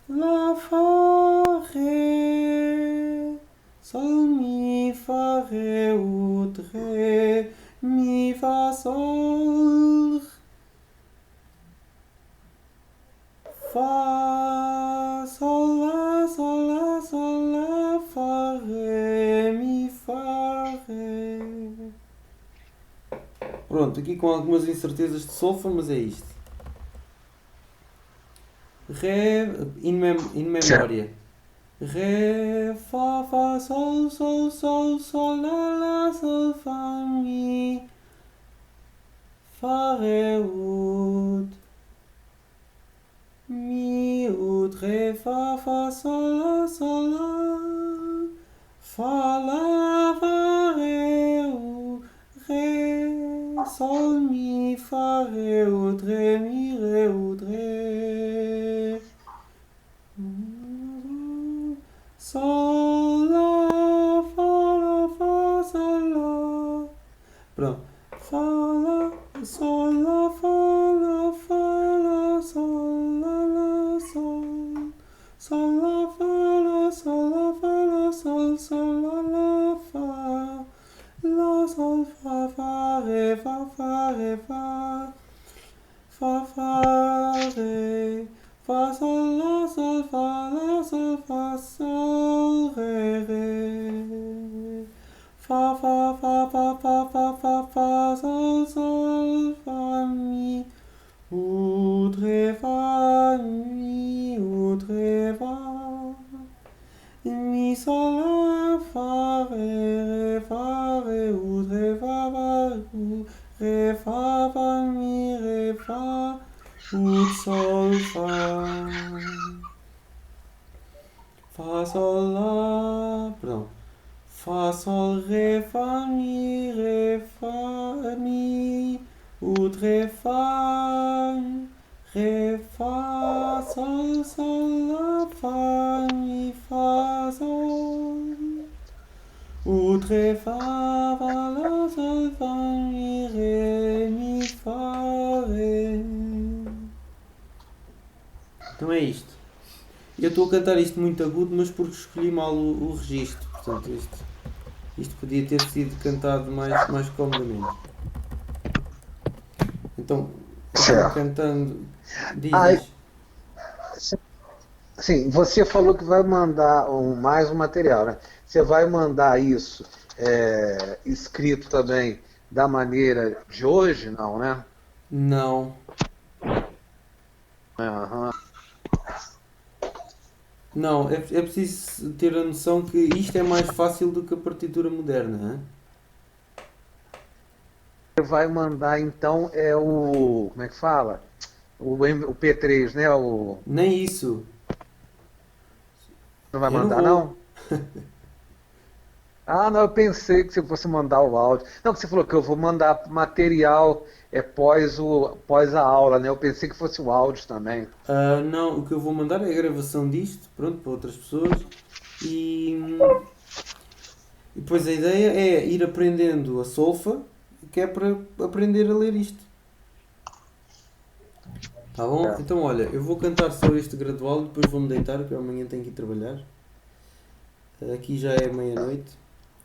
S1: lá, fá, ré. Sol, mi, fá, ré, ut, ré. Mi, fá, sol. Fá, sol, lá, fá, ré, mi, fá, ré. Pronto, aqui com algumas incertezas de solfa, mas é isto. Ré, in memória. Ré, fá, sol, lá, sol, fá, mi, fá, ré, ut. Mi, ut, ré, fá, sol, lá, fá, lá, fá, ré, ré, sol, mi, fá, ré, ut, ré, mi, ré, ut, ré. Sol, lá, fá, sol, lá. Pronto. Fá, lá, sol, lá, sol, lá, sol, sol. Sol, lá, sol, lá, fá. Lá, sol, fá, ré, fá, ré, fá. Fá, ré. Fá, sol, lá, sol, fá, sol, ré, ré. Fá, sol, fá, mi. Ut, ré, fá, mi, ut, ré, fá. Mi, sol, lá, fá, ré, ut, ré, fá, ré, fá, mi, ré, fá, ut, sol, fá. Fá, sol, lá, perdão. Fá, sol, ré, fá, mi, ut, ré, fá, sol, lá, fá, mi, fá, sol. Ut, ré, fá, lá, sol, fá, mi, fá, ré. Então é isto. Eu estou a cantar isto muito agudo, mas porque escolhi mal o registro. Portanto, isto podia ter sido cantado mais comodamente. Então,
S2: Certo.
S1: cantando.
S2: Ai,
S1: Diz.
S2: sim, você falou que vai mandar mais um material, né? Você vai mandar isso escrito também da maneira de hoje, não, né?
S1: Não.
S2: Aham.
S1: Não, é preciso ter a noção que isto é mais fácil do que a partitura moderna. Hein?
S2: Você vai mandar então como é que fala? O P3, né?
S1: Nem isso.
S2: Não vai
S1: Eu não
S2: mandar,
S1: vou.
S2: não? Ah, não, eu pensei que você fosse mandar o áudio. Não, que você falou que eu vou mandar material pós a aula, né? Eu pensei que fosse o áudio também.
S1: Não, o que eu vou mandar é a gravação disto, pronto, para outras pessoas. E depois a ideia é ir aprendendo a solfa, que é para aprender a ler isto. Tá bom? Então olha, eu vou cantar só este gradual e depois vou-me deitar, porque amanhã tenho que ir trabalhar. Aqui já é meia-noite,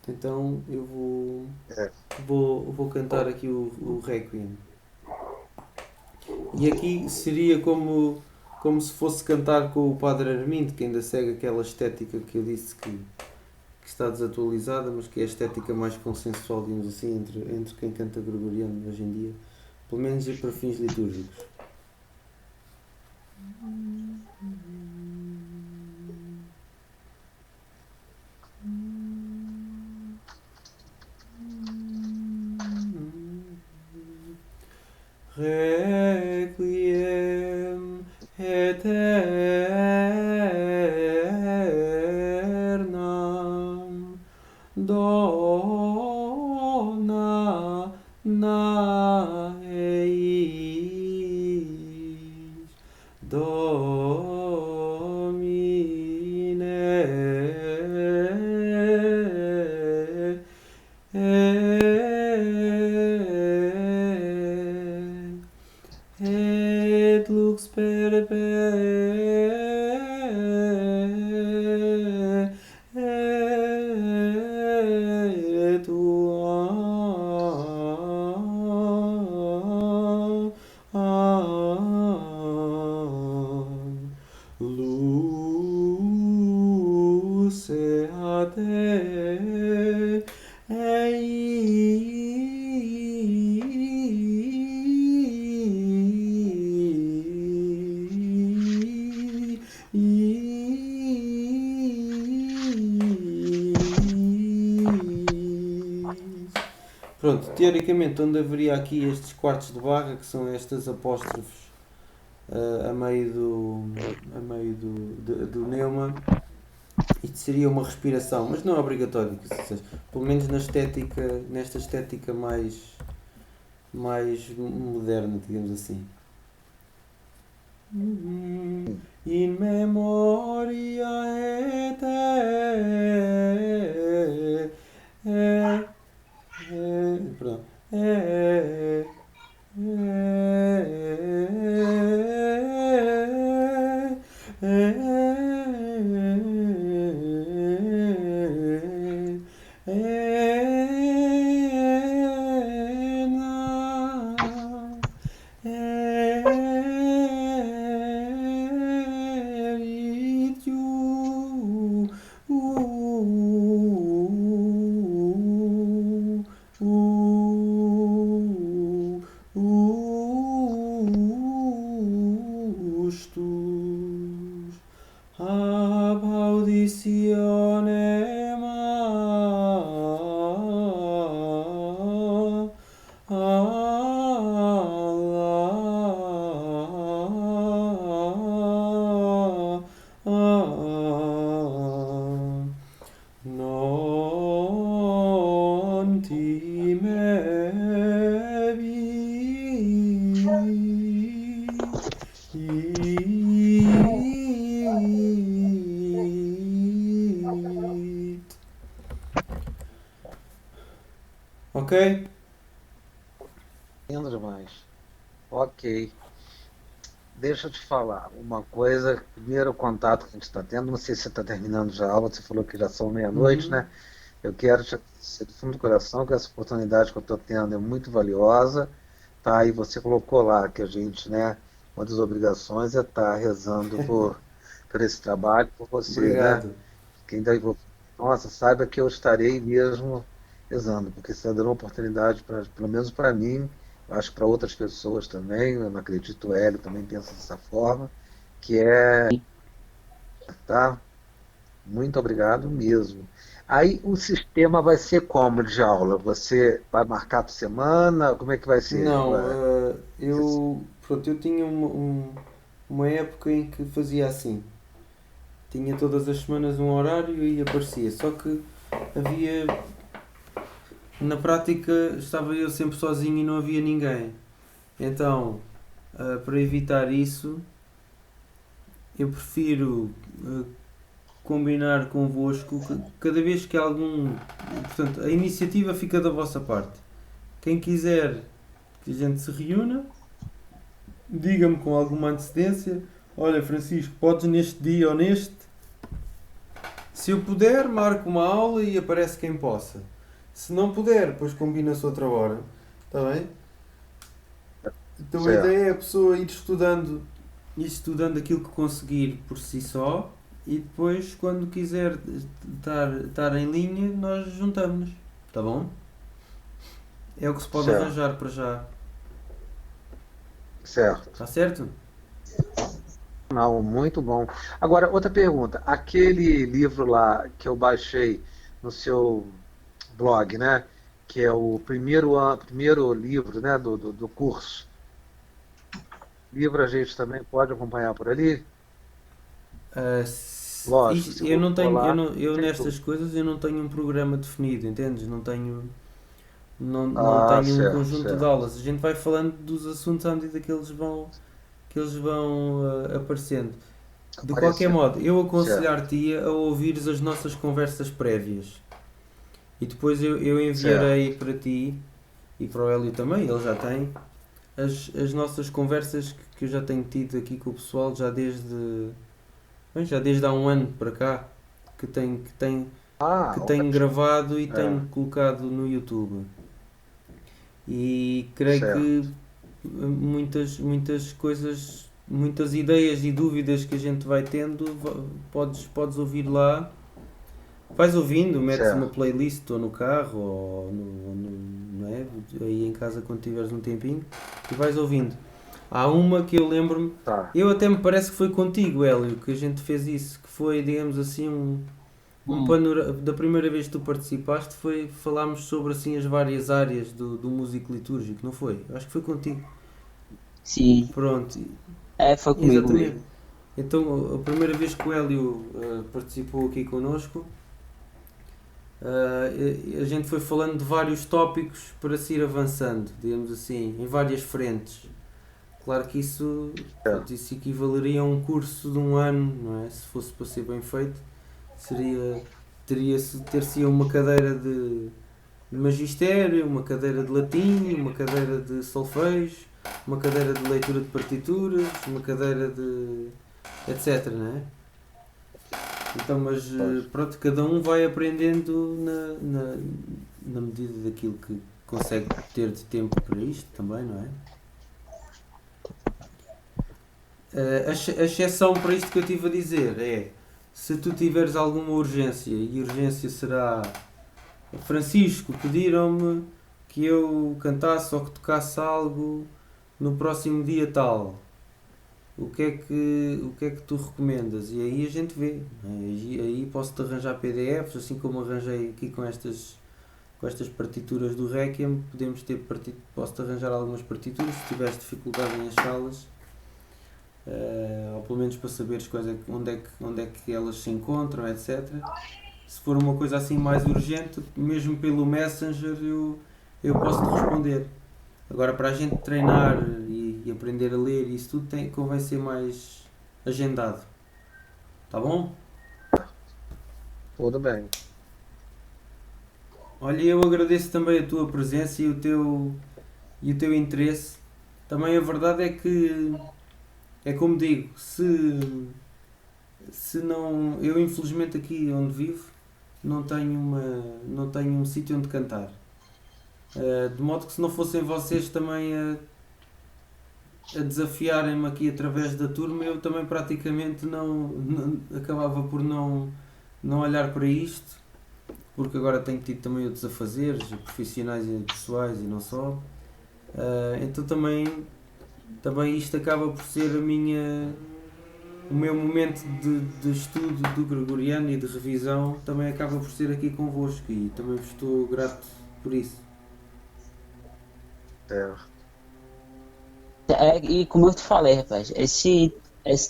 S1: então eu vou cantar aqui o Requiem. E aqui seria como se fosse cantar com o Padre Armindo, que ainda segue aquela estética que eu disse que está desatualizada, mas que é a estética mais consensual, digamos assim, entre quem canta gregoriano hoje em dia, pelo menos para fins litúrgicos. Requiem aeternam dona eis Domine et lux perpetuam luceate Pronto, teoricamente, onde haveria aqui estes quartos de barra, que são estas apóstrofes a meio do neuma, isto seria uma respiração, mas não é obrigatório, pelo menos nesta estética mais moderna, digamos assim. In memoria perdão. Ab auditionem non timevi. Ok?
S2: Lindo demais. Ok. Deixa eu te falar uma coisa. Primeiro contato que a gente está tendo, não sei se você está terminando já a aula, você falou que já são meia-noite, né? Eu quero te agradecer do fundo do coração que essa oportunidade que eu estou tendo é muito valiosa, tá? E você colocou lá que a gente, né, uma das obrigações é estar rezando por esse trabalho, por você,
S1: Obrigado.
S2: né? Quem está envolvido. Nossa, saiba que eu estarei mesmo rezando, porque você está dando uma oportunidade, pelo menos para mim, eu acho que para outras pessoas também, eu não acredito, o Hélio também pensa dessa forma, que é, tá? Muito obrigado mesmo. Aí o sistema vai ser como de aula? Você vai marcar por semana? Como é que vai ser?
S1: Não, eu tinha uma época em que fazia assim. Tinha todas as semanas um horário e aparecia. Só que havia. Na prática estava eu sempre sozinho e não havia ninguém. Então, para evitar isso, eu prefiro combinar convosco que cada vez que algum. Portanto, a iniciativa fica da vossa parte. Quem quiser que a gente se reúna, diga-me com alguma antecedência: olha, Francisco, podes neste dia ou neste? Se eu puder, marco uma aula e aparece quem possa. Se não puder, depois combina-se outra hora. Está bem? Então a ideia é a pessoa ir estudando aquilo que conseguir por si só e depois, quando quiser estar em linha, nós juntamos-nos. Está bom? É o que se pode
S2: Certo.
S1: arranjar para já.
S2: Certo.
S1: Está certo?
S2: Não, muito bom. Agora, outra pergunta. Aquele livro lá que eu baixei no seu blog, né? Que é o primeiro livro, né, do curso. livro a gente também pode acompanhar por ali? Lógico, se
S1: Eu
S2: você
S1: não
S2: for
S1: tenho,
S2: lá,
S1: eu
S2: tem tudo.
S1: nestas coisas eu não tenho um programa definido, entendes? Não
S2: Ah,
S1: tenho um
S2: certo,
S1: conjunto de
S2: certo.
S1: aulas. A gente vai falando dos assuntos à medida que eles vão aparecendo. De qualquer
S2: Aparecendo.
S1: modo, eu
S2: Certo,
S1: aconselhar-te a ouvires as nossas conversas prévias e depois eu
S2: certo.
S1: enviarei para ti e para o Hélio também, ele já tem, as nossas conversas que eu já tenho tido aqui com o pessoal já desde há um ano para cá,
S2: Ah,
S1: que tenho
S2: ótimo.
S1: gravado e
S2: É,
S1: tenho colocado no YouTube. E creio que
S2: certo,
S1: muitas coisas, muitas ideias e dúvidas que a gente vai tendo, podes ouvir lá. Vais ouvindo, metes uma
S2: certo.
S1: playlist ou no carro ou não é? Aí em casa quando tiveres um tempinho e vais ouvindo. Há uma que eu lembro-me,
S2: Tá.
S1: eu até me parece que foi contigo, Hélio, que a gente fez isso, que foi, digamos assim, um
S4: Hum,
S1: panorama. Da primeira vez que tu participaste, falámos sobre assim as várias áreas do músico litúrgico, não foi? Acho que foi contigo.
S4: sim,
S1: Pronto,
S4: foi comigo
S1: exatamente.
S4: mesmo.
S1: Então, a primeira vez que o Hélio participou aqui connosco, a gente foi falando de vários tópicos para se ir avançando, digamos assim, em várias frentes. Claro que isso,
S2: Certo.
S1: pronto, isso equivaleria a um curso de um ano, não é? Se fosse para ser bem feito, seria, ter-se uma cadeira de magistério, uma cadeira de latim, uma cadeira de solfejo, uma cadeira de leitura de partituras, uma cadeira de etc, não é? Então, mas
S2: Lógico.
S1: pronto, cada um vai aprendendo na medida daquilo que consegue ter de tempo para isto também, não é? A exceção para isto que eu estive a dizer é se tu tiveres alguma urgência, e urgência será Francisco, pediram-me que eu cantasse ou que tocasse algo no próximo dia tal. O que é que tu recomendas? E aí a gente vê. Não é? Aí posso-te arranjar PDFs, assim como arranjei aqui com estas partituras do Requiem. Posso-te arranjar algumas partituras se tiveres dificuldade em achá-las. Ou pelo menos para saberes onde é que elas se encontram, etc. Se for uma coisa assim mais urgente, mesmo pelo Messenger, eu posso te responder. Agora, para a gente treinar e aprender a ler, isso tudo convém ser mais agendado. Tá bom?
S2: Tudo bem.
S1: Olha, eu agradeço também a tua presença e o teu interesse. Também a verdade é que, é como digo, se não. Eu, infelizmente, aqui onde vivo, não tenho um sítio onde cantar. De modo que se não fossem vocês também a desafiarem-me aqui através da turma, eu também praticamente acabava por não olhar para isto, porque agora tenho tido também outros afazeres profissionais e pessoais e não só. Então também isto acaba por ser o meu momento de estudo do gregoriano e de revisão também acaba por ser aqui convosco e também vos estou grato por isso.
S2: Certo.
S4: E como eu te falei, rapaz, esse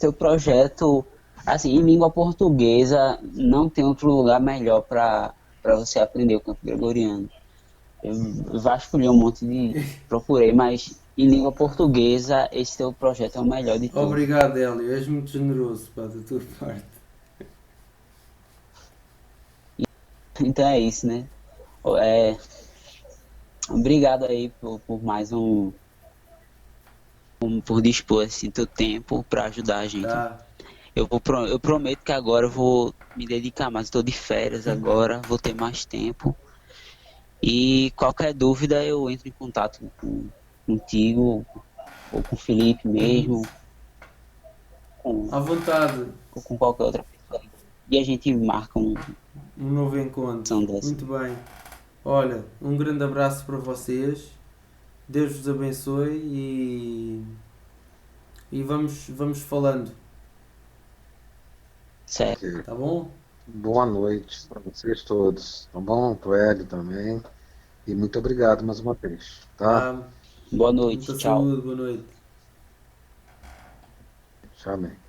S4: teu projeto, assim, em língua portuguesa, não tem outro lugar melhor para você aprender o canto gregoriano. Eu vasculhei um monte de. Procurei, mas em língua portuguesa, esse teu projeto é o melhor de todos.
S1: Obrigado, Hélio, és muito generoso pá, da tua parte.
S4: Então é isso, né? É, obrigado aí por mais por dispor esse teu tempo para ajudar a gente.
S1: Tá.
S4: Eu prometo que agora eu vou me dedicar mais. Estou de férias agora, vou ter mais tempo. E qualquer dúvida eu entro em contato contigo ou com o Felipe mesmo, com,
S1: À vontade,
S4: ou com qualquer outra pessoa. E a gente marca uma
S1: um novo encontro.
S4: ação dessa.
S1: Muito bem. Olha, um grande abraço para vocês. Deus vos abençoe e vamos falando,
S4: Certo.
S2: Ok.
S1: tá bom?
S2: Boa noite para vocês todos, tá bom? Pro Hélio também. E muito obrigado mais uma vez, tá?
S1: Tá.
S4: Boa noite,
S1: Muita
S4: tchau.
S1: saúde, boa noite.
S2: Amém.